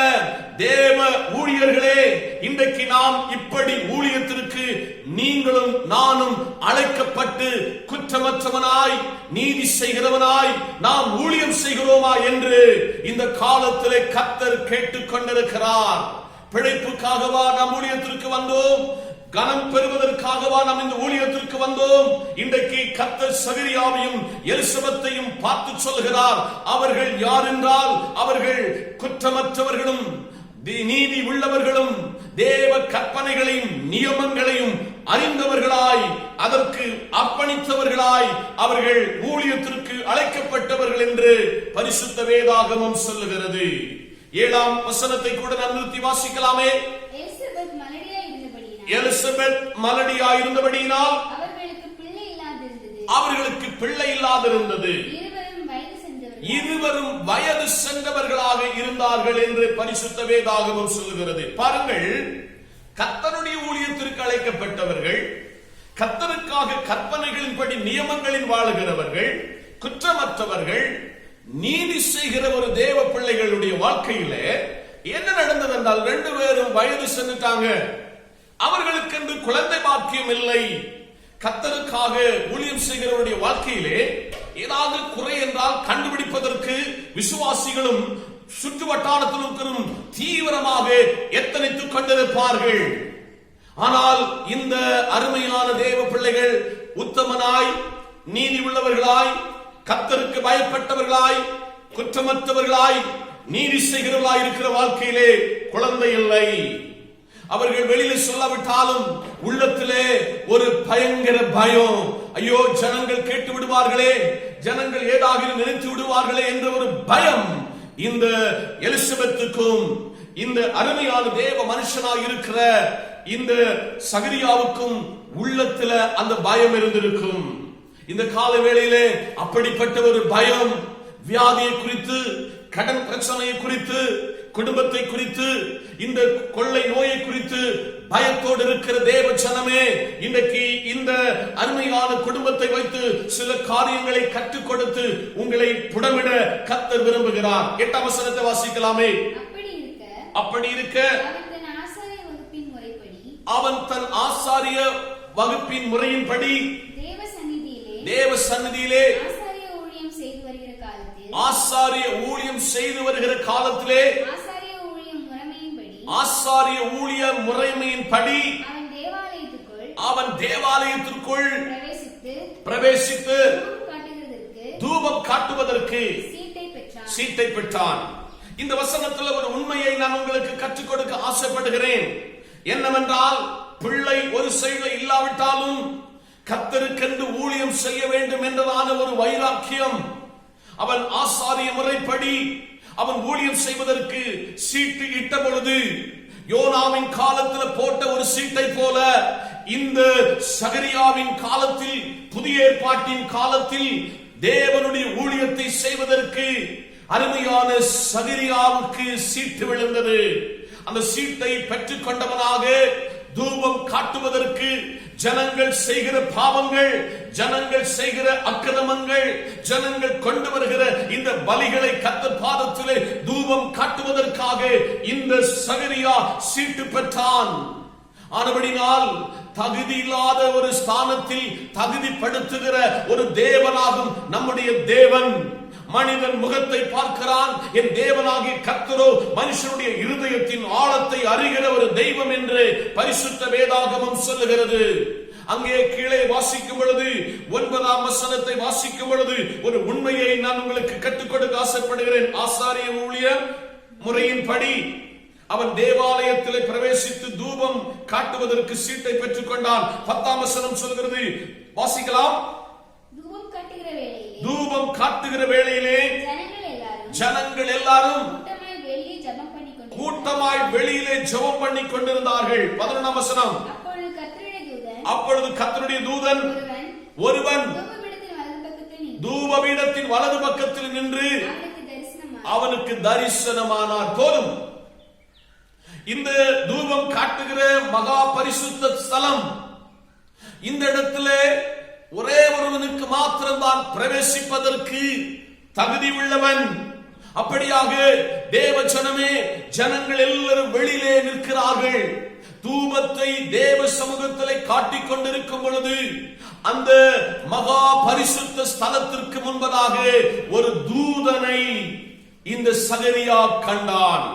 தேவ ஊழியர்களே, இன்றைக்கு நாம் இப்படி ஊழியத்திற்கு நீங்களும் நானும் அழைக்கப்பட்டு குற்றமற்றவனாய் நீதி செய்கிறவனாய் நாம் ஊழியம் செய்கிறோமா என்று இந்த காலத்திலே கர்த்தர் கேட்டுக் கொண்டிருக்கிறார். பிழைப்புக்காகவா நாம் ஊழியத்திற்கு வந்தோம்? கனம் பெறுவதற்காகவா நாம் இந்த ஊழியத்திற்கு வந்தோம்? இன்றைக்கு கர்த்தர் சகரியாவையும் எலிசபெத்தையும் பார்த்து சொல்கிறார், அவர்கள் யார் என்றால் அவர்கள் குற்றமற்றவர்களும் நீதி உள்ளவர்களும் தேவ கற்பனைகளையும் நியமங்களையும் அறிந்தவர்களாய் அதற்கு அர்ப்பணித்தவர்களாய் அவர்கள் ஊழியத்திற்கு அழைக்கப்பட்டவர்கள் என்று பரிசுத்த வேதாகமம் சொல்லுகிறது. 7ஆம் வசனத்தை கூட நாம் நிறுத்தி வாசிக்கலாமே. எலிசபெத் மலடியாய் இருந்தபடியினால் அவர்களுக்கு பிள்ளை இல்லாதிருந்தது. இருவரும் வயது சென்றவர்களாக இருந்தார்கள் என்று பரிசுத்த வேதாகமம் சொல்லுகிறது. பாருங்கள், கர்த்தருடைய ஊழியத்திற்கு அழைக்கப்பட்டவர்கள், கர்த்தருக்காக கற்பனைகளின்படி நியமங்களில் வாழுகிறவர்கள், குற்றமற்றவர்கள், நீதி செய்கிற ஒரு தேவ பிள்ளைகளுடைய வாழ்க்கையிலே என்ன நடந்தது என்றால், 2 பேரும் வயது சென்றுட்டாங்க. அவர்களுக்கென்று குழந்தை பாக்கியம் இல்லை. கர்த்தருக்காக ஊழியம் செய்கிறவருடைய வாழ்க்கையிலே ஏதாவது குறை என்றால் கண்டுபிடிப்பதற்கு விசுவாசிகளும் சுற்று வட்டாரத்திலும் தீவிரமாக எத்தனைத்துக் கொண்டிருப்பார்கள். ஆனால் இந்த அருமையான தேவ பிள்ளைகள் உத்தமனாய், நீதி உள்ளவர்களாய், கர்த்தருக்கு பயப்பட்டவர்களாய், குற்றமற்றவர்களாய், நீதி செய்கிறவர்களாய் இருக்கிற வாழ்க்கையிலே குழந்தை இல்லை. அவர்கள் வெளியில சொல்லாவிட்டாலும் உள்ளத்திலே ஒரு பயங்கர பயம். ஐயோ, ஜனங்கள் கேட்டு விடுவார்களே, ஜனங்கள் ஏதாவது நினைத்து விடுவார்களே என்ற ஒரு பயம் இந்த எலிசபெத்துக்கும் இந்த அருமையான தேவ மனுஷனாக இருக்கிற இந்த சகரியாவுக்கும் உள்ளத்துல அந்த பயம் இருந்திருக்கும். இந்த கால வேளையிலே அப்படிப்பட்ட ஒரு பயம், வியாதியை குறித்து, கடன் பிரச்சனையை குறித்து, குடும்பத்தை குறித்து, இந்த கொள்ளை நோயை குறித்து பயத்தோடு இருக்கிற தேவ ஜனமே, இன்றைக்கு இந்த அருமையான குடும்பத்தை வைத்து சில காரியங்களை கற்றுக் கொடுத்து உங்களை புடமிட கர்த்தர் விரும்புகிறார். 8ஆம் வசனத்தை வாசிக்கலாமே. அப்படி இருக்க அவன் தன் ஆசாரிய வகுப்பின் முறையின்படி தேவ சந்நிதியிலே ஆசாரிய ஊழியம் செய்து வருகிற காலத்திலே ஆசாரிய ஊழிய முறைமையின்படி அவன் தேவாலயத்திற்குள் பிரவேசித்து தூபம் காட்டுவதற்கு சீட்டை பெற்றான். இந்த வசனத்தில் ஒரு உண்மையை நான் உங்களுக்கு கற்றுக் கொடுக்க ஆசைப்படுகிறேன். என்னவென்றால், பிள்ளை ஒரு செயல இல்லாவிட்டாலும் கர்த்தருக்கென்று ஊழியம் செய்ய வேண்டும் என்றதான ஒரு வைராக்கியம் அவன் ஆசாரிய முறைப்படி அவன் ஊழியம் செய்வதற்கு சீட்டு இட்ட பொழுது, யோனாவின் காலத்தில் போட்ட ஒரு சீட்டை போல இந்த சகரியாவின் காலத்தில், புதிய ஏற்பாட்டின் காலத்தில் தேவனுடைய ஊழியத்தை செய்வதற்கு அருமையான சகரியாவுக்கு சீட்டு விழுந்தது. அந்த சீட்டை பெற்றுக் கொண்டவனாக தூபம் காட்டுவதற்கு ஜனங்கள் செய்கிற பாவங்கள், ஜனங்கள் செய்கிற அக்கிரமங்கள், ஜனங்கள் கொண்டு வருகிற இந்த பலிகளை கர்த்தர் பாதத்திலே தூபம் காட்டுவதற்காக இந்த சகரியா சீட்டு பெற்றான். ஆனபடினால் தகுதி இல்லாத ஒரு ஸ்தானத்தில் தகுதிப்படுத்துகிற ஒரு தேவனாகும் நம்முடைய தேவன். மனிதன் முகத்தை பார்க்கிறான், என் தேவனாகிய கர்த்தரோ மனுஷனுடைய இருதயத்தின் ஆழத்தை அறிகிற ஒரு தெய்வம் என்று பரிசுத்த வேதாகமம் சொல்லுகிறது. அங்கே கீழே வாசிக்கும் பொழுது 9ஆம் வசனத்தை வாசிக்கும் பொழுது ஒரு உண்மையை நான் உங்களுக்கு கற்றுக் கொடுக்க ஆசைப்படுகிறேன். ஆசாரிய ஊழிய முறையின்படி அவன் தேவாலயத்திலே பிரவேசித்து தூபம் காட்டுவதற்கு சீட்டை பெற்றுக் கொண்டான். 10ஆம் வசனம் சொல்கிறது, வாசிக்கலாம். தூபம் காட்டுகிற வேளையிலே ஜனங்கள் எல்லாரும் கூட்டமாய் வெளியிலே ஜெபம் பண்ணி கொண்டிருந்தார்கள். 11ஆம் வசனம், அப்பொழுது கர்த்தருடைய தூதன் ஒருவன் தூபபீடத்தின் வலது பக்கத்தில் நின்று அவனுக்கு தரிசனமானார். போதும். இந்த தூபம் காட்டுகிற மகா பரிசுத்த ஸ்தலம், இந்த இடத்திலே ஒரே ஒருவனுக்கு மாத்திரம்தான் பிரவேசிப்பதற்கு தகுதி உள்ளவன். அப்படியாக தேவ ஜனமே, ஜனங்கள் எல்லாரும் வெளியிலே நிற்கிறார்கள். தூபத்தை தேவ சமூகத்திலே காட்டிக் கொண்டிருக்கும் பொழுது அந்த மகா பரிசுத்த ஸ்தலத்திற்கு முன்பதாக ஒரு தூதனை இந்த சகரியா கண்டான்.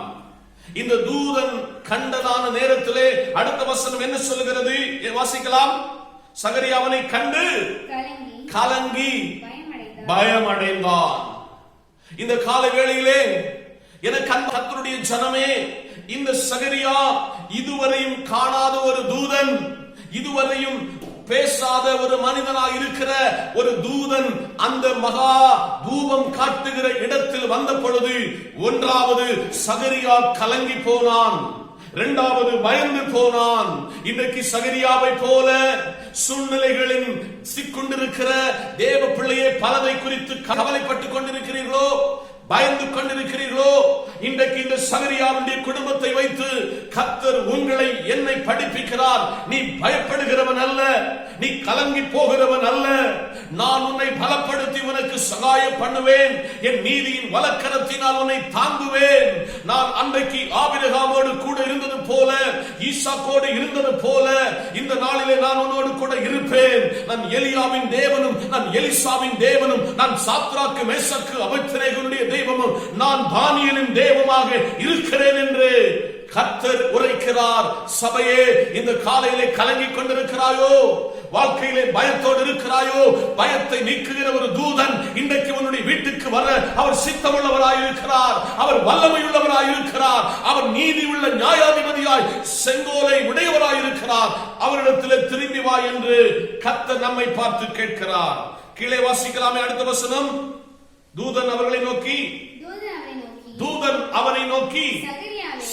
இந்த தூதன் கண்டதான நேரத்திலே அடுத்த வசனம் என்ன சொல்லுகிறது? வாசிக்கலாம். சகரியா அவனை கண்டு கலங்கி பயமடைந்தான். இந்த கால வேளையிலே எனக்கு கர்த்தருடைய ஜனமே, இந்த சகரியா இதுவரையும் காணாத ஒரு தூதன், இதுவரையும் பேசாத ஒரு மனிதனாக இருக்கிற ஒரு தூதன் அந்த மகா தூபம் காட்டுகிற இடத்தில் வந்த பொழுது, ஒன்றாவது சகரியா கலங்கி போனான், இரண்டாவது பயந்து போனான். இன்றைக்கு சகரியாவை போல சூழ்நிலைகளின் சிக்கொண்டிருக்கிற தேவ பிள்ளையை பலதை குறித்து கவலைப்பட்டுக் கொண்டிருக்கிறீர்களோ, பயந்து கொண்டிருக்கிறீர்களோ? இன்றைக்கு இந்த சகரியாவுடைய குடும்பத்தை வைத்து கர்த்தர் உங்களை என்னை படிப்பிக்கிறார். நீ பயப்படுகிறவன் அல்ல, நீ கலங்கி போகிறவன் அல்ல. நான் உன்னை பலப்படுத்தி உனக்கு சகாயம் பண்ணுவேன். என் நீதியின் வலக்கரத்தினால் உன்னை தாங்குவேன். நான் அன்றைக்கு ஆபிரகாமோடு கூட இருந்தது போல, ஈசாக்கோடு இருந்தது போல இந்த நாளிலே நான் உன்னோடு கூட இருப்பேன். நான் எலியாவின் தேவனும், நான் எலிசாவின் தேவனும், நான் சாத்ராக்கு மேசக்கு அபேத்நேகோவுடைய தெய்வமும், நான் தானியேலின் தெய்வமாக இருக்கிறேன் என்று கர்த்தர் உரைக்கிறார். சபையே, இந்த காலையிலே கலங்கிக் கொண்டிருக்கிறாயோ? வாழ்க்கையிலே பயத்தோடு இருக்கிறாயோ? பயத்தை நீக்குகிற ஒரு தூதன் இன்றைக்கு உன்னுடைய வீட்டுக்கு வர அவர் சித்தமுள்ளவராயிருக்கிறார். அவர் வல்லமையுள்ளவராயிருக்கிறார். அவர் நீதி உள்ள நியாயாதிபதியாய் செங்கோலை உடையவராயிருக்கிறார். அவரிடத்தில் திரும்பி வா என்று கர்த்தர் நம்மை பார்த்து கேட்கிறார். கீழே வாசிக்கலாமே அடுத்த வசனம். தூதன் அவர்களை நோக்கி, தூதன் அவனை நோக்கி,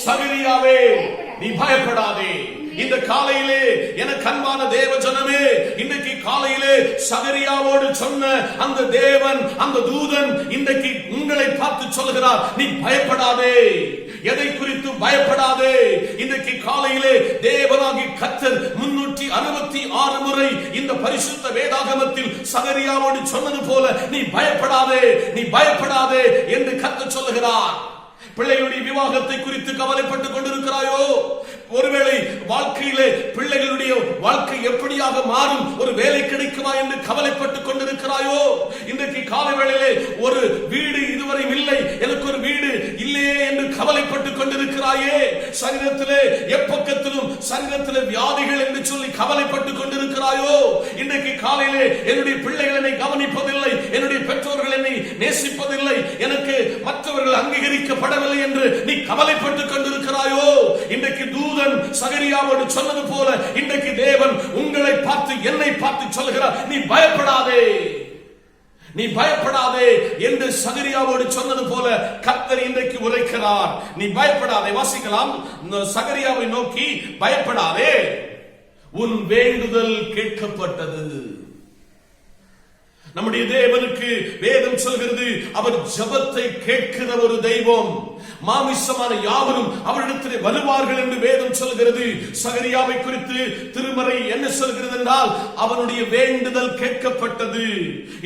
சகரியாவே, நீ பயப்படாதே. இந்த காலையிலே எனக்கு அன்பான தேவ ஜனமே, இன்றைக்கு காலையிலே சகரியாவோடு சொன்ன அந்த தேவன், அந்த தூதன் இன்றைக்கு உங்களை பார்த்து சொல்கிறார், நீ பயப்படாதே. எதை குறித்து பயப்படாதே. இன்றைக்கு காலையிலே தேவனாகி கர்த்தர் 366 முறை இந்த பரிசுத்த வேதாகமத்தில் சகரியாவோடு சொன்னது போல நீ பயப்படாதே, நீ பயப்படாதே என்று கர்த்தர் சொல்லுகிறார். பிள்ளைகளுடைய விவாகத்தை குறித்து கவலைப்பட்டுக் கொண்டிருக்கிறாயோ? ஒருவேளை வாழ்க்கையிலே பிள்ளைகளுடைய வாழ்க்கை எப்படியாக மாறும், ஒரு வேலை கிடைக்குமா என்று கவலைப்பட்டுக் கொண்டிருக்கிறாயோ? இன்றைக்கு காலை வேளையிலே ஒரு வீடு இதுவரை இல்லை, எனக்கு ஒரு வீடு இல்லையே என்று கவலைப்பட்டுக் கொண்டிருக்கிறாயே? சரீரத்திலே எப்பக்கத்திலும் சரீரத்திலே வியாதிகள் என்று சொல்லி கவலைப்பட்டுக் கொண்டிருக்கிறாயோ? இன்றைக்கு காலையிலே என்னுடைய பிள்ளைகள் என்னை கவனிப்பதில்லை, என்னுடைய பெற்றோர்கள் என்னை நேசிப்பதில்லை, எனக்கு மற்றவர்கள் அங்கீகரிக்கப்படவில்லை என்று நீ கவலைப்பட்டுக் கொண்டிருக்கிறாயோ? இன்றைக்கு தூதன் சகரியாவோடு சொன்னது போல இன்றைக்கு தேவன் உங்களை பார்த்து, என்னை பார்த்து சொல்கிறார், நீ பயப்படாதே, நீ பயப்படாதே என்று சகரியாவோடு சொன்னது போல கர்த்தர் இன்றைக்கு உரைக்கிறார். நீ பயப்படாதே. வாசிக்கலாம். சகரியாவை நோக்கி, பயப்படாதே, உன் வேண்டுதல் கேட்கப்பட்டது. நம்முடைய தேவனுக்கு வேதம் சொல்கிறது, அவர் ஜெபத்தை கேட்கிற ஒரு தெய்வம். மாமிசமான யாவரும் அவரிடத்தில் வருவார்கள் என்று வேதம் சொல்கிறது. சகரியாவை குறித்து திருமறை என்ன சொல்கிறது என்றால், அவனுடைய வேண்டுதல் கேட்கப்பட்டது.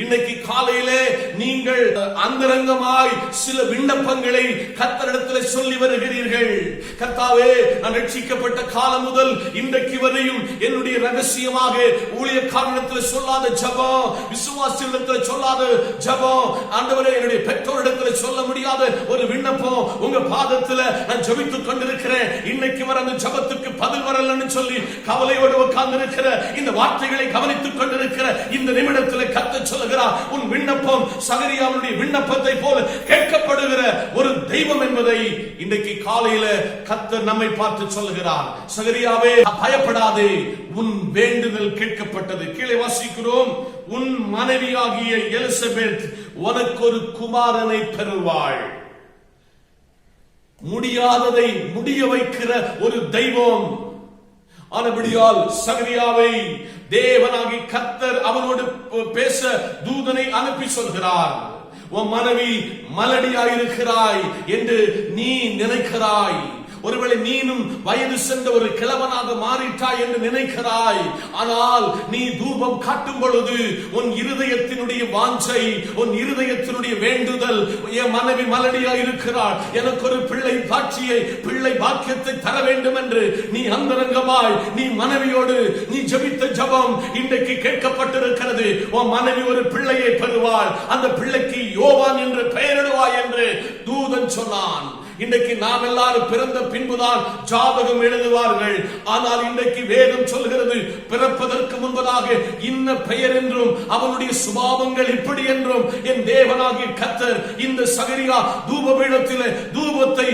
இன்னைக்கு காலையிலே நீங்கள் அந்தரங்கமாய் சில விண்ணப்பங்களை கர்த்தரிடத்தில் சொல்லி வருகிறீர்கள். கர்த்தாவே, நான் ரட்சிக்கப்பட்ட காலம் முதல் இன்றைக்கு வரையும் என்னுடைய ரகசியமாக ஊழியக்காரனிடத்தில் சொல்லாத ஜெபம், விசுவாசிகளிடத்தில் சொல்லாத ஜெபம், ஆண்டவரே என்னுடைய பெற்றோரிடத்தில் சொல்ல முடியாத ஒரு விண்ணப்பம் உங்க பாதத்துல நான் ஜெபித்துக் கொண்டிருக்கிறேன். இன்னைக்கு வர அந்த ஜெபத்துக்கு பதில் வரலன்னு சொல்லி கவலையோடு உட்கார்ந்து இருக்கிற இந்த வார்த்தைகளை கவனித்துக் கொண்டிருக்கிற இந்த நிமிடத்தில் கர்த்தர் சொல்லுகிறார், உன் விண்ணப்பம் சகரியாவுடைய விண்ணப்பத்தை போல கேட்கப்படுகிற ஒரு தெய்வம் என்பதை இன்றைக்கு காலையில கர்த்தர் நம்மை பார்த்து சொல்லுகிறார். சகரியாவே, பயப்படாதே, உன் வேண்டுதல் கேட்கப்பட்டது. கீழே வாசிக்கிறோம், உன் மனைவியாகிய எலிசபெத் உனக்கு ஒரு குமாரனை பெறுவாள். முடியாததை முடிய வைக்கிற ஒரு தெய்வம். ஆனபடியால் சகரியாவை தேவனாகி கர்த்தர் அவனோடு பேச தூதனை அனுப்பி சொல்கிறார், உன் மனைவி மலடியாயிருக்கிறாய் என்று நீ நினைக்கிறாய். ஒருவேளை நீனும் வயது சென்ற ஒரு கிழவனாக மாறிட்டாய் என்று நினைக்கிறாய். ஆனால் நீ தூபம் காட்டும் பொழுது உன் இருதயத்தினுடைய வாஞ்சை, உன் இருதயத்தினுடைய வேண்டுதல், என் மனைவி மலடியா இருக்கிறாள், எனக்கு ஒரு பிள்ளை பாட்சியை, பிள்ளை பாக்கியத்தை தர வேண்டும் என்று நீ அந்தரங்கமாய் நீ மனைவியோடு நீ ஜெபித்த ஜெபம் இன்றைக்கு கேட்கப்பட்டிருக்கிறது. உன் மனைவி ஒரு பிள்ளையை பெறுவாள், அந்த பிள்ளைக்கு யோவான் என்று பெயரிடுவாய் என்று தூதன் சொன்னான். இன்றைக்கு நாம் எல்லாரும் பிறந்த பின்புதான் ஜாதகம் எழுதுவார்கள். ஆனால் இன்றைக்கு வேதம் சொல்கிறது, பிறப்பதற்கு முன்பதாக இன்ன பெயர் என்றும் அவனுடைய சுபாவங்கள் இப்படி என்றும் என் தேவனாகிய கர்த்தர் இந்த சகரியா தூப பீடத்திலே தூபத்தை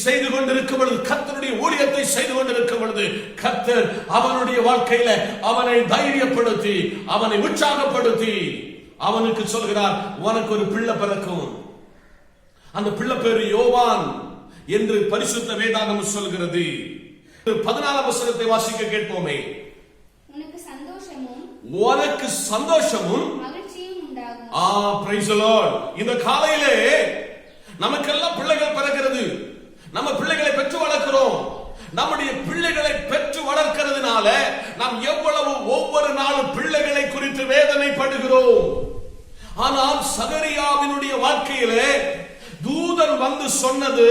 செய்து கொண்டிருக்கும் பொழுது, கர்த்தருடைய ஊழியத்தை செய்து கொண்டிருக்கும் பொழுது, கர்த்தர் அவனுடைய வாழ்க்கையில அவனை தைரியப்படுத்தி, அவனை உற்சாகப்படுத்தி அவனுக்கு சொல்கிறார், உனக்கு ஒரு பிள்ளை பிறக்கும், அந்த பிள்ளை பேரு யோவான் என்று பரிசுத்த வேதாகமம் சொல்கிறது. 14ஆம் வசனத்தை வாசிக்க கேட்போமே. உனக்கு சந்தோஷமும் மகிழ்ச்சியும் உண்டாகும். Praise the Lord. இந்த காலையிலே நமக்கெல்லாம் பிள்ளைகள் பிறக்கிறது. நம்ம பிள்ளைகளை பெற்று வளர்க்கிறோம். நம்முடைய பிள்ளைகளை பெற்று வளர்க்கிறதுனால நாம் எவ்வளவு ஒவ்வொரு நாளும் பிள்ளைகளை குறித்து வேதனைப்படுகிறோம். ஆனால் சகரியாவினுடைய வாழ்க்கையிலே தூதன் வந்து சொன்னது,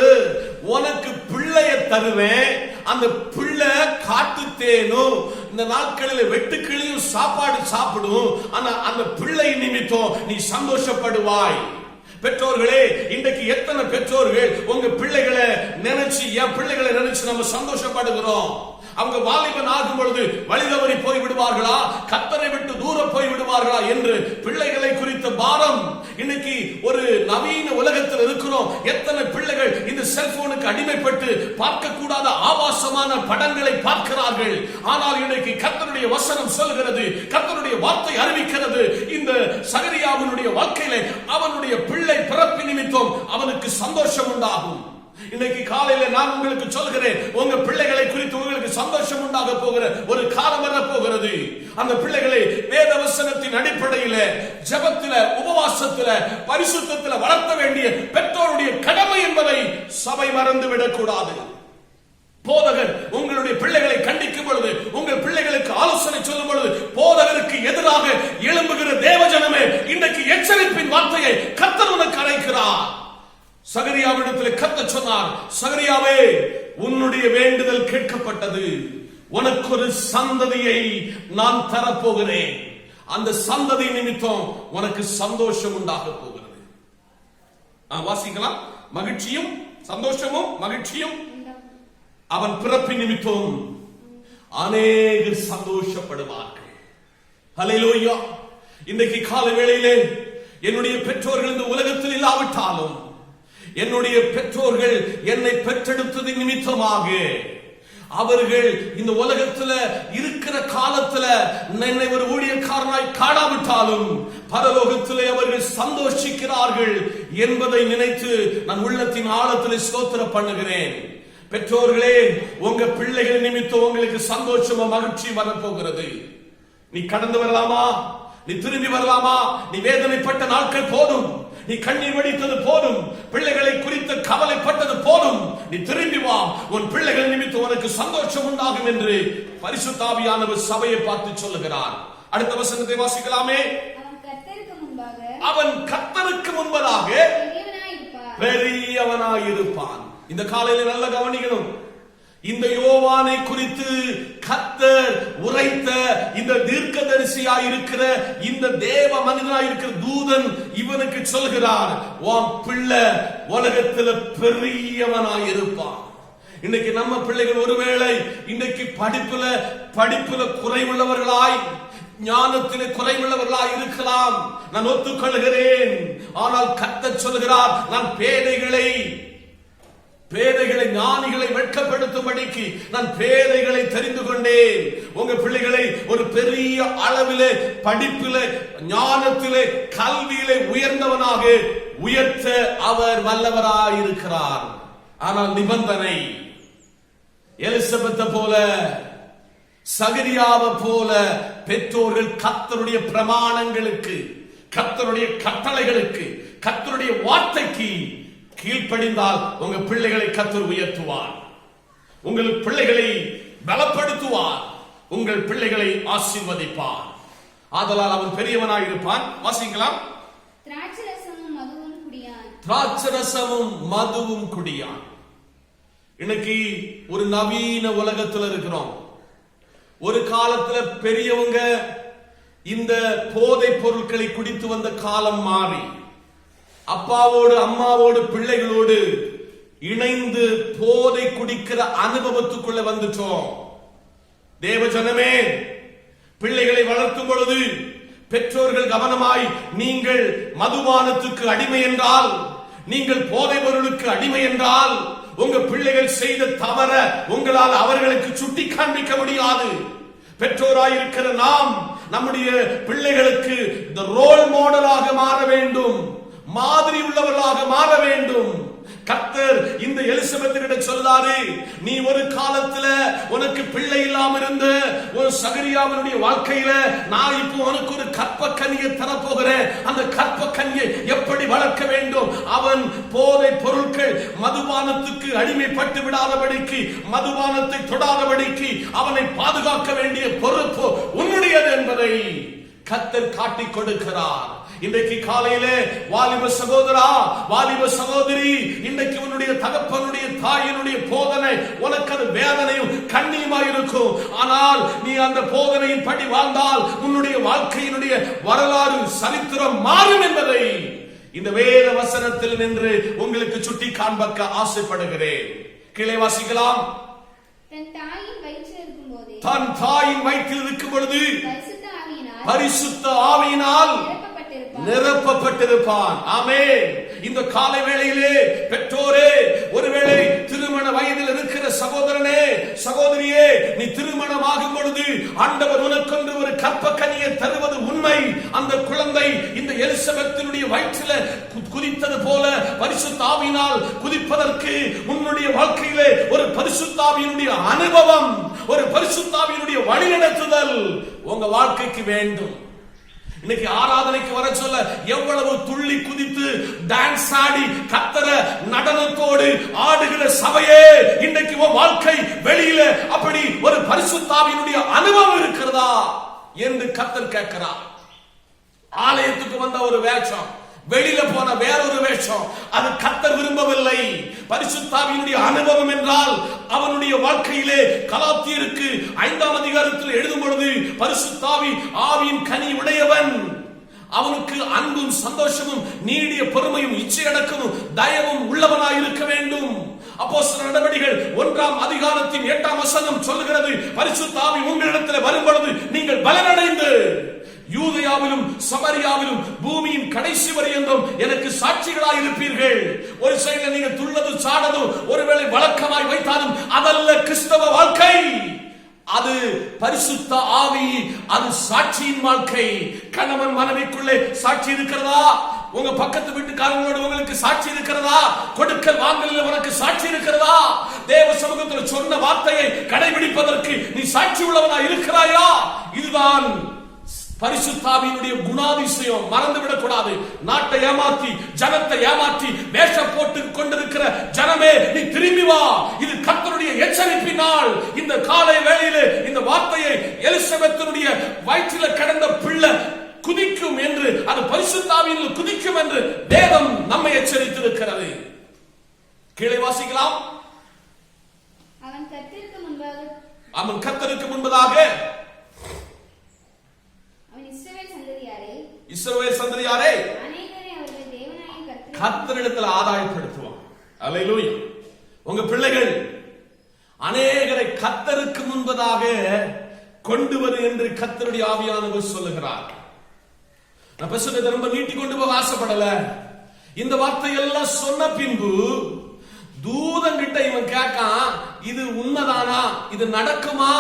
உனக்கு பிள்ளைய தருவேன், அந்த பிள்ளை காட்டு தேனும் இந்த நாட்களில் வெட்டுக்கிளியும் சாப்பாடு சாப்பிடும், ஆனா அந்த பிள்ளை நிமித்தம் நீ சந்தோஷப்படுவாய். பெற்றோர்களே, இன்றைக்கு எத்தனை பெற்றோர்கள் உங்க பிள்ளைகளை நினைச்சு, என் பிள்ளைகளை நினைச்சு நம்ம சந்தோஷப்படுகிறோம்? அவங்க வாலிபன் ஆகும் பொழுது வழிதவறி போய் விடுவார்களா, கர்த்தரை விட்டு தூர போய் விடுவார்களா என்று பிள்ளைகளை குறித்த பாரம். இன்னைக்கு ஒரு நவீன உலகத்தில் இருக்கிறோம். எத்தனை பிள்ளைகள் இந்த செல்போனுக்கு அடிமைப்பட்டு பார்க்க கூடாத ஆபாசமான படங்களை பார்க்கிறார்கள். ஆனால் இன்னைக்கு கர்த்தருடைய வசனம் சொல்கிறது, கர்த்தருடைய வார்த்தை அறிவிக்கிறது, இந்த சகரியாவினுடைய வாழ்க்கையிலே அவனுடைய பிள்ளை பிறப்பு நிமித்தம் அவனுக்கு சந்தோஷம் உண்டாகும். இன்னைக்கு காலையில நான் உங்களுக்கு சொல்கிறேன், உங்க பிள்ளைகளை குறித்து உங்களுக்கு சந்தோஷம் உண்டாக போகிற ஒரு காலம் வர போகிறது. அந்த பிள்ளைகளை வேத வசனத்தின் அடிப்படையில் ஜெபத்தில, உபவாசத்தில, பரிசுத்தத்தில வளர்த்த வேண்டிய பெற்றோருடைய கடமை என்பதை சபை மறந்து விடக்கூடாது. போதகர் உங்களுடைய பிள்ளைகளை கண்டிக்கும் பொழுது, உங்கள் பிள்ளைகளுக்கு ஆலோசனை சொல்லும் பொழுது, போதகருக்கு எதிராக எழும்புகிற தேவஜனமே, இன்றைக்கு எச்சரிப்பின் வார்த்தையை கர்த்தர் உனக்கு அழைக்கிறார். சகரியாவிடத்தில் கர்த்தர் சொன்னார், சகரியாவே, உன்னுடைய வேண்டுதல் கேட்கப்பட்டது, உனக்கு ஒரு சந்ததியை நான் தரப்போகிறேன், அந்த சந்ததி நிமித்தம் உனக்கு சந்தோஷம் உண்டாக போகிறது. வாசிக்கலாம். மகிழ்ச்சியும் சந்தோஷமும் மகிழ்ச்சியும் அவன் பிறப்பின் நிமித்தம் அநேகர் சந்தோஷப்படுவார்கள். ஹல்லேலூயா. இன்றைக்கு காலை வேளையிலே என்னுடைய பெற்றோர்கள் இந்த உலகத்தில் இல்லாவிட்டாலும், என்னுடைய பெற்றோர்கள் என்னை பெற்றெடுத்தது நிமித்தமாக அவர்கள் இந்த உலகத்துல இருக்கிற காலத்துல என்னை ஒரு ஊழியக்காரனாய் காணாவிட்டாலும் பரலோகத்திலே அவர்கள் சந்தோஷிக்கிறார்கள் என்பதை நினைத்து நான் உள்ளத்தின் ஆழத்தில் ஸ்தோத்திரம் பண்ணுகிறேன். பெற்றோர்களே, உங்க பிள்ளைகள் நிமித்தம் உங்களுக்கு சந்தோஷமா மகிழ்ச்சி வரப்போகிறது. நீ கடந்து வரலாமா? நீ திரும்பி வரலாமா? நீ வேதனைப்பட்ட நாட்கள் போதும், நீ கண்ணீர் வடித்தது போதும், பிள்ளைகளை குறித்து கவலைப்பட்டது போதும். நீ திரும்பி வா, உன் பிள்ளைகள் நிமித்தம் உனக்கு சந்தோஷம் உண்டாகும் என்று பரிசுத்த ஆவியானவர் சபையை பார்த்து சொல்லுகிறார். அடுத்த வசனத்தை வாசிக்கலாமே. அவன் கர்த்தருக்கு முன்பதாக பெரியவனாயிருப்பான். இந்த காலையில நல்ல கவனிக்கணும். இந்த யோவானை குறித்து கர்த்தர் உரைத்த இந்த தீர்க்கதரிசியாயிருக்கிற இந்த தேவ மனிதனாயிருக்கிற தூதன் இவனுக்கு சொல்கிறார், உன் பிள்ளை உலகத்துல பெரியவனாயிருப்பான். இன்னைக்கு நம்ம பிள்ளைகள் ஒருவேளை இன்னைக்கு படிப்புல குறைவுள்ளவர்களாய், ஞானத்திலே குறைவுள்ளவர்களாய் இருக்கலாம், நான் ஒத்துக்கொள்கிறேன். ஆனால் கர்த்தர் சொல்கிறார், நான் பேதைகளை ஞானிகளை வெட்கப்படுத்தும்படிக்கு நான் பேதைகளை தெரிந்து கொண்டேன். உங்க பிள்ளைகளை ஒரு பெரிய அளவிலே படிப்பிலே, ஞானத்திலே, கல்வியிலே உயர்ந்தவனாக உயர்த்த அவர் வல்லவராயிருக்கிறார். ஆனால் நிபந்தனை, எலிசபெத்தை போல, சகரியாவை போல பெற்றோர்கள் கர்த்தருடைய பிரமாணங்களுக்கு, கர்த்தருடைய கட்டளைகளுக்கு, கர்த்தருடைய வார்த்தைக்கு கீழ்ப்படிந்தால் உங்க பிள்ளைகளை கர்த்தர் உயர்த்துவார், உங்கள் பிள்ளைகளை பலப்படுத்துவார், உங்கள் பிள்ளைகளை ஆசீர்வதிப்பார். ஆதலால் அவன் பெரியவனாயிருப்பான். வாசிக்கலாம். திராட்சரசமும் மதுவும் குடியான். இன்னைக்கு ஒரு நவீன உலகத்தில் இருக்கிறோம். ஒரு காலத்துல பெரியவங்க இந்த போதை பொருட்களை குடித்து வந்த காலம் மாறி, அப்பாவோடு அம்மாவோடு பிள்ளைகளோடு இணைந்து போதை குடிக்கிற அனுபவத்துக்குள்ள வந்துட்டோம். தேவஜனமே, பிள்ளைகளை வளர்த்தும் பொழுது பெற்றோர்கள் கவனமாய், நீங்கள் மதுபானத்துக்கு அடிமை என்றால், நீங்கள் போதை பொருளுக்கு அடிமை என்றால், உங்க பிள்ளைகள் செய்த தவற உங்களால் அவர்களுக்கு சுட்டி காண்பிக்க முடியாது. பெற்றோராயிருக்கிற நாம் நம்முடைய பிள்ளைகளுக்கு இந்த ரோல் மாடலாக மாற வேண்டும், மாதிரி உள்ளவர்களாக மாற வேண்டும். கர்த்தர் இந்த எலிசபெத்தினிட சொல்லாரு, நீ ஒரு காலத்துல உனக்கு பிள்ளை இல்லாம இருந்த ஒரு சகரியாவினுடைய வாழ்க்கையில நான் இப்போ உனக்கு ஒரு கற்ப கன்னியை தரப்போகிறேன். அந்த கற்ப கன்னியை எப்படி வளர்க்க வேண்டும்? அவன் போதை பொருட்கள் மதுபானத்துக்கு அடிமைப்பட்டு விடாதபடிக்கு, மதுபானத்தை தொடாதபடிக்கு அவனை பாதுகாக்க வேண்டிய பொறுப்பு உன்னுடையது என்பதை கர்த்தர் காட்டிக் கொடுக்கிறார். இன்றைக்கு காலையிலே வாலிப சகோதரா, வாலிப சகோதரி, இன்றைக்கு உன்னுடைய தகப்பனுடைய தாயினுடைய போதனை உனக்கு அது வேதனையும் கண்ணியமாய் இருக்கும். ஆனால் நீ அந்த போதனையின் படி வாழ்ந்தால் உன்னுடைய வாழ்க்கையினுடைய வரலாறு, சரித்திரம் மாறும் என்பதை இந்த வேத வசனத்தில் நின்று உங்களுக்கு சுட்டி காண்பக்க ஆசைப்படுகிறேன். கீழே வாசிக்கலாம். தன் தாயின் வயிற்றில் இருக்கும் பொழுது பரிசுத்த ஆவியினால் நிரப்பப்பட்டிருப்பான். ஆமென். இந்த காலை வேளையிலே பெற்றோரே, ஒருவேளை திருமண வயதில் இருக்கிற சகோதரனே, சகோதரியே, நீ திருமணமாகும் பொழுது ஆண்டவர் உனக்கொன்று ஒரு கற்பக்கனியை தருவது உண்மை. அந்த குழந்தை இந்த எலிசபெத்தினுடைய வயிற்றில் குதித்தது போல பரிசுத்த ஆவியினால் குதிப்பதற்கு உன்னுடைய வாழ்க்கையிலே ஒரு பரிசுத்த ஆவியினுடைய அனுபவம், ஒரு பரிசுத்த ஆவியினுடைய வழிநடத்துதல் உங்க வாழ்க்கைக்கு வேண்டும். இன்னைக்கு ஆராதனைக்கு வர சொல்ல எவ்வளவு துள்ளி குதித்து டான்ஸ் ஆடி கத்தர நடனத்தோடு ஆடுகிற சபையே, இன்னைக்கு உன் வாழ்க்கை வெளியில அப்படி ஒரு பரிசுத்த ஆவியினுடைய அனுபவம் இருக்கிறதா என்று கத்தர் கேட்கிறார். ஆலயத்துக்கு வந்த ஒரு வேஷம், வெளியில போன வேறொரு வேஷம், அது கர்த்தர் விரும்பவில்லை. பரிசுத்த ஆவியினுடைய அனுபவம் என்றால் அவனுடைய வாழ்க்கையிலே கலாத்தியருக்கு 5ஆம் அதிகாரத்தில் எழுதும் பொழுது பரிசுத்த ஆவியின் கனி உடையவன், அவனுக்கு அன்பும் சந்தோஷமும் நீடிய பொறுமையும் இச்சையடக்கமும் தயவும் உள்ளவனாய் இருக்க வேண்டும். அப்போஸ்தலர் நடவடிக்கைகள் 1ஆம் அதிகாரத்தின் 8ஆம் வசனம் சொல்லுகிறது, பரிசுத்த ஆவி உங்களிடத்தில் வரும் பொழுது நீங்கள் பலனடைந்து யூதேயாவிலும் சமரியாவிலும் பூமியின் கடைசி வரையென்றும் எனக்கு சாட்சிகளாய் இருப்பீர்கள். ஒரு சைடுல நீங்க துள்ளது சாடதும் ஒருவேளை வழக்கமாய் வைத்தாலும் அதல்ல கிறிஸ்தவ வாழ்க்கை. அது பரிசுத்த ஆவி, அது சாட்சியின் வாழ்க்கை. கணவன் மனைவிக்குள்ளே சாட்சி இருக்கிறதா? உங்க பக்கத்து வீட்டுக்காரங்களோடு உங்களுக்கு சாட்சி இருக்கிறதா? கொடுக்கல் வாங்கலில் உனக்கு சாட்சி இருக்கிறதா? தேவ சமூகத்தில் சொன்ன வார்த்தையை கடைபிடிப்பதற்கு நீ சாட்சி உள்ளவனா இருக்கிறாயா? இதுதான் பரிசுத்த ஆவியினுடைய குணாதிசயம். மறந்துவிடக் கூடாது. நாட்டை ஏமாற்றி, ஜனத்தை ஏமாற்றி வேஷம் போட்டு கொண்டிருக்கிற ஜனமே, நீ திரும்பி வா. இது கர்த்தருடைய எச்சரிப்பினால் இந்த காலை வேளையிலே இந்த வார்த்தையை எலிசபெத்தினுடைய வயிற்றில கிடந்த பிள்ளை குதிக்கும் என்று, அது பரிசுத்த ஆவியில் குதிக்கும் என்று வேதம் நம்மை எச்சரித்திருக்கிறது. கீழே வாசிக்கலாம். அவன் கர்த்தருக்கு முன்பதாக இஸ்ரவேல் சந்ததியாரை கர்த்தரிடத்தில் ஆதாயப்படுத்துவான். அல்லேலூயா. உங்க பிள்ளைகள் அநேகரை கர்த்தருக்கு முன்பதாக கொண்டு வரு என்று கர்த்தருடைய ஆவியானவர் சொல்லுகிறார். நான் பேசுறதை ரொம்ப நீட்டி கொண்டு போக ஆசைப்படல. இந்த வார்த்தை எல்லாம் சொன்ன பின்பு தூதன் கிட்ட இவன் கேட்கான், இது உண்மைதானா, இது நடக்குமா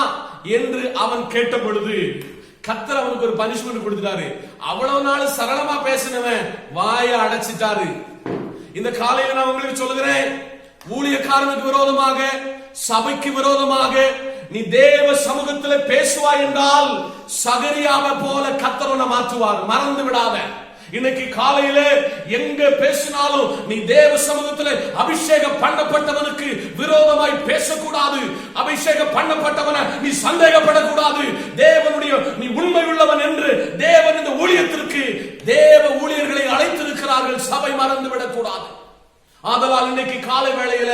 என்று அவன் கேட்ட பொழுது கர்த்தர் அவனுக்கு ஒரு பனிஷ்மெண்ட் கொடுத்துட்டாரு. அவ்வளவு நாள் சரளமா பேசினவன் வாயை அடைச்சிட்டாரு. இந்த காலையில நான் உங்களுக்கு சொல்லுகிறேன், ஊழியக்காரனுக்கு விரோதமாக, சபைக்கு விரோதமாக நீ தேவ சமூகத்தில் பேசுவாய் என்றால் சகரியாவை போல கர்த்தர் உன்னை மாற்றுவார். மறந்து விடாத. இன்னைக்கு காலையில எங்க பேசினாலும் நீ தேவ சமூகத்தில் அபிஷேகம் பண்ணப்பட்டவனுக்கு விரோதமாய் பேசக்கூடாது. அபிஷேகம் பண்ணப்பட்டவன நீ சந்தேகப்படக்கூடாது. தேவனுடைய நீ உண்மை உள்ளவன் என்று தேவன் இந்த ஊழியத்திற்கு தேவ ஊழியர்களை அழைத்திருக்கிறார்கள். சபை மறந்து விடக்கூடாது. ஆதலால் இன்னைக்கு காலை வேளையில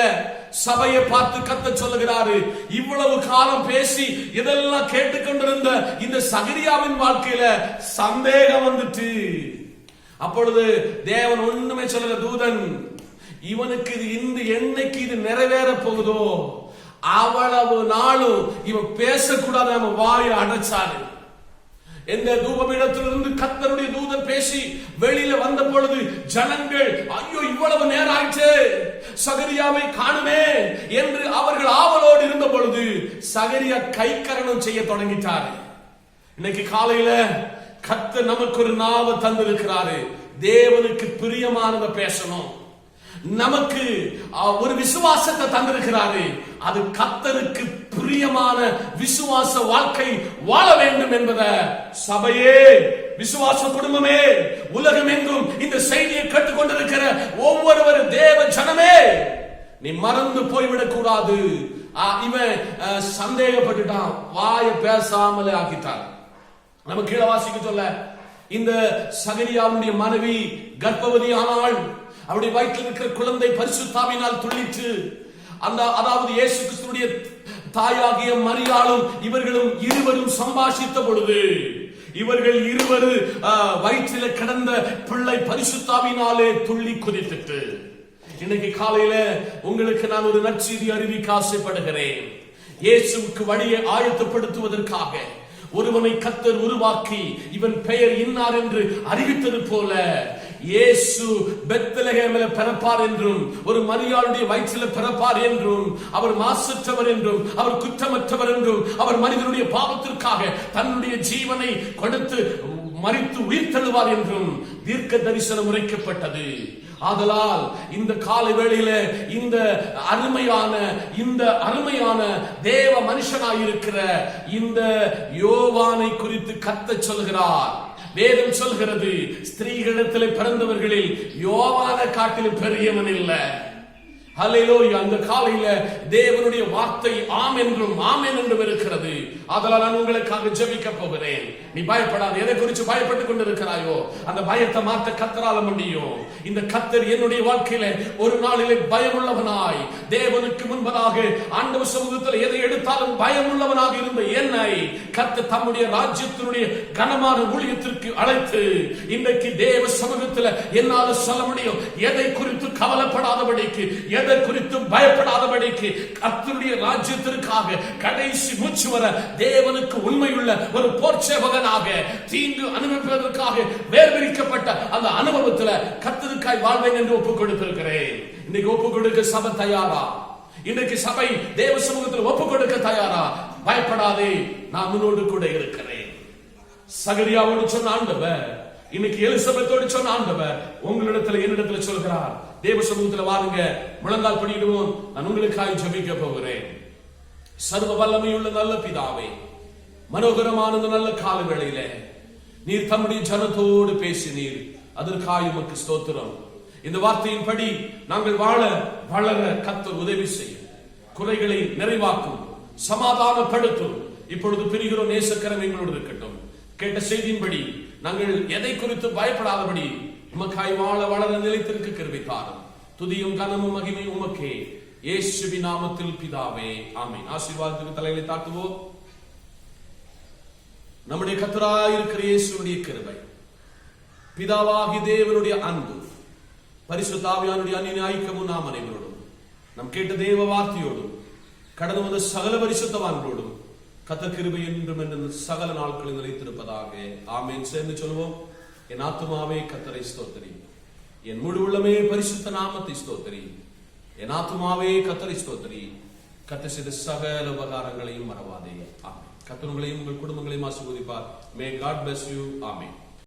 சபையை பார்த்து கர்த்தர் சொல்லுகிறாரு, இவ்வளவு காலம் பேசி இதெல்லாம் கேட்டுக்கொண்டிருந்த இந்த சகரியாவின் வாழ்க்கையில சந்தேகம் வந்துட்டு, அப்பொழுது தேவன் ஒண்ணுமே சொல்லல. தூதன், இவனுக்கு இது இந்த என்னைக்கு இது நிறைவேற போகுதோ அவ்வளவு நாளும் இவன் பேசக்கூடாது. அவன் வாயை அடைச்சாரு. எந்த தூபபீடத்திலிருந்து கர்த்தருடைய தூதன் பேசி வெளியில வந்த பொழுது ஜனங்கள், ஐயோ இவ்வளவு நேரம் ஆயிடுச்சு, சகரியாவை காணுமே என்று அவர்கள் ஆவலோடு இருந்த பொழுது சகரியா கைக்கரணம் செய்ய தொடங்கிட்டார். இன்னைக்கு காலையில கர்த்தர் நமக்கு ஒரு நாவை தந்திருக்கிறாரு. தேவனுக்கு பிரியமானதை பேசணும். நமக்கு ஒரு விசுவாசத்தை தந்திருக்கிறாரு. அது கர்த்தருக்கு பிரியமான விசுவாச வாழ்க்கை வாழ வேண்டும் என்பத சபையே, விசுவாச குடும்பமே, உலகம் எங்கும் இந்த செய்தியை கேட்டுக்கொண்டிருக்கிற ஒவ்வொருவர் தேவ ஜனமே, நீ மறந்து போய்விடக் கூடாது. இவன் சந்தேகப்பட்டுட்டான், வாயை பேசாமலே ஆக்கிட்டான். நம்ம கீழே வாசிக்க சொல்ல, இந்த சகரியாவுடைய மனைவி கர்ப்பவதி ஆனாள். அவருடைய வயிற்றில் இருக்கிற குழந்தை பரிசுத்த ஆவியினால் துள்ளிற்று. அதாவது இயேசு கிறிஸ்துவினுடைய தாயாகிய மரியாளும் இவர்களும் இருவரும் சம்பாஷித்த பொழுது இவர்கள் இருவர் வயிற்றில கிடந்த பிள்ளை பரிசுத்தாவினாலே துள்ளி குதித்துட்டு, இன்னைக்கு காலையில உங்களுக்கு நான் ஒரு நற்செய்தி அறிவிக்க ஆசைப்படுகிறேன். இயேசுவுக்கு வழியை ஆயத்தப்படுத்துவதற்காக ஒருவனை கர்த்தர் உருவாக்கி இவன் பெயர் இன்னார் என்று அறிவித்தது போல, இயேசு பெத்லகேமிலே பிறப்பார் என்றும், ஒரு மரியாளுடைய வயிற்றில பிறப்பார் என்றும், அவர் மாசற்றவர் என்றும், அவர் குற்றமற்றவர் என்றும், அவர் மனிதனுடைய பாவத்திற்காக தன்னுடைய ஜீவனை கொடுத்து மரித்து உயிர் தழுவார் என்றும் தீர்க்க தரிசனம் உரைக்கப்பட்டது. ஆதலால் இந்த காலை வேளையில இந்த அருமையான தேவ மனுஷனாயிருக்கிற இந்த யோவானை குறித்து கர்த்தர் சொல்கிறார். வேதம் சொல்கிறது, ஸ்திரீகளிடத்திலே பிறந்தவர்களில் யோவானை காட்டிலும் பெரியவன் இல்லை. ஹல்லேலூயா. அந்த காலையில தேவனுடைய வார்த்தை ஆம் என்றும் ஆமென் என்றும் இருக்கிறது. அதனால் நான் உங்களுக்காக ஜெபிக்க போகிறேன். நீ பயப்படாத. எதை குறித்து பயப்பட்டுக் கொண்டிருக்கிறாயோ அந்த பயத்தை மாற்ற கர்த்தரால முடியும். இந்த கர்த்தர் என்னுடைய வாழ்க்கையில ஒரு நாளிலே பயமுள்ளவனாய், தேவனுக்கு முன்பதாக ஆண்டவர் சமூகத்தில் எதை எடுத்தாலும் பயமுள்ளவனாக இருந்த என்னை கர்த்தர் தம்முடைய ராஜ்யத்தினுடைய கனமான ஊழியத்திற்கு அழைத்து இன்றைக்கு தேவ சமூகத்தில் என்னால சொல்ல முடியும், எதை குறித்து கவலைப்படாதபடிக்கு, எதை குறித்து பயப்படாதபடிக்கு, கர்த்தருடைய ராஜ்யத்திற்காக கடைசி மூச்சு வர தேவனுக்கு உண்மையுள்ள ஒரு போர்ச்சேவகனாக, தீங்கு அனுபவிப்பதற்காக வேர்பிரிக்கப்பட்ட அந்த அனுபவத்தில் கர்த்தருக்காய் வாழ்வேன் என்று ஒப்புக் கொடுத்திருக்கிறேன். இன்னைக்கு ஒப்புக் கொடுக்க சபை தயாரா? இன்னைக்கு சபை தேவ சமூகத்தில் ஒப்புக் கொடுக்க தயாரா? பயப்படாதே, நான் உன்னோடு கூட இருக்கிறேன். சகரியாவோடு சொன்ன ஆண்டவர் இன்னைக்கு எலிசபெத்தோடு சொன்ன ஆண்டவர் உங்களிடத்துல என்னிடத்துல சொல்கிறார், தேவ சமூகத்துல வாருங்க, முழங்கால் படியிடுவோம், நான் உங்களுக்காக ஜெபிக்க போகிறேன். சர்வ வல்லமையுள்ள நல்ல பிதாவே, மனோகரமான நல்ல கால வேளையில நீர் தம்முடைய ஜனத்தோடு பேசினீர், அதற்காக உமக்கு ஸ்தோத்திரம். இந்த வார்த்தையின்படி நாங்கள் வளர கர்த்தர் உதவி செய்யும், குறைகளை நிறைவாக்கும், சமாதானப்படுத்தும். இப்பொழுது பிரிகிறோம், நேசக்கரம் எங்களோடு இருக்கட்டும். கேட்ட செய்தியின்படி நாங்கள் எதை குறித்து பயப்படாதபடி உமக்காய் வளர நிலைத்திருக்க கிருபை தாரும். துதியும் கனமும் மகிமையும் உமக்கே, இயேசுவின் நாமத்தில் பிதாவே, ஆமென். ஆசீர்வாதத்துக்கு தலையிலே தாட்டுவோம். நம்முடைய கர்த்தராயிருக்கிற இயேசுவுடைய கிருபை, பிதாவாகி தேவனுடைய அன்பு, பரிசுத்த ஆவியானுடைய அன்பின் ஐக்கியமும் நாம் அனைவரோடும், நம் கேட்ட தேவ வார்த்தையோடும், கடந்து வந்த சகல பரிசுத்தவான்களோடும் கர்த்தர் கிருபை என்றும் என்று சகல நாட்களில் நிலைத்திருப்பதாக, ஆமென். சேர்ந்து சொல்வோம். என் ஆத்துமாவே கர்த்தரை ஸ்தோத்திரி, என் முழு உள்ளமே பரிசுத்த நாமத்தை ஸ்தோத்திரி, என் ஆத்துமாவே கர்த்தரை ஸ்தோத்திரி, கர்த்தர் செய்த சகல உபகாரங்களையும் மறவாதே. ஆமென். கர்த்தர் உங்களையும் உங்கள் குடும்பங்களையும் ஆசீர்வதிப்பார். May God bless you. Amen.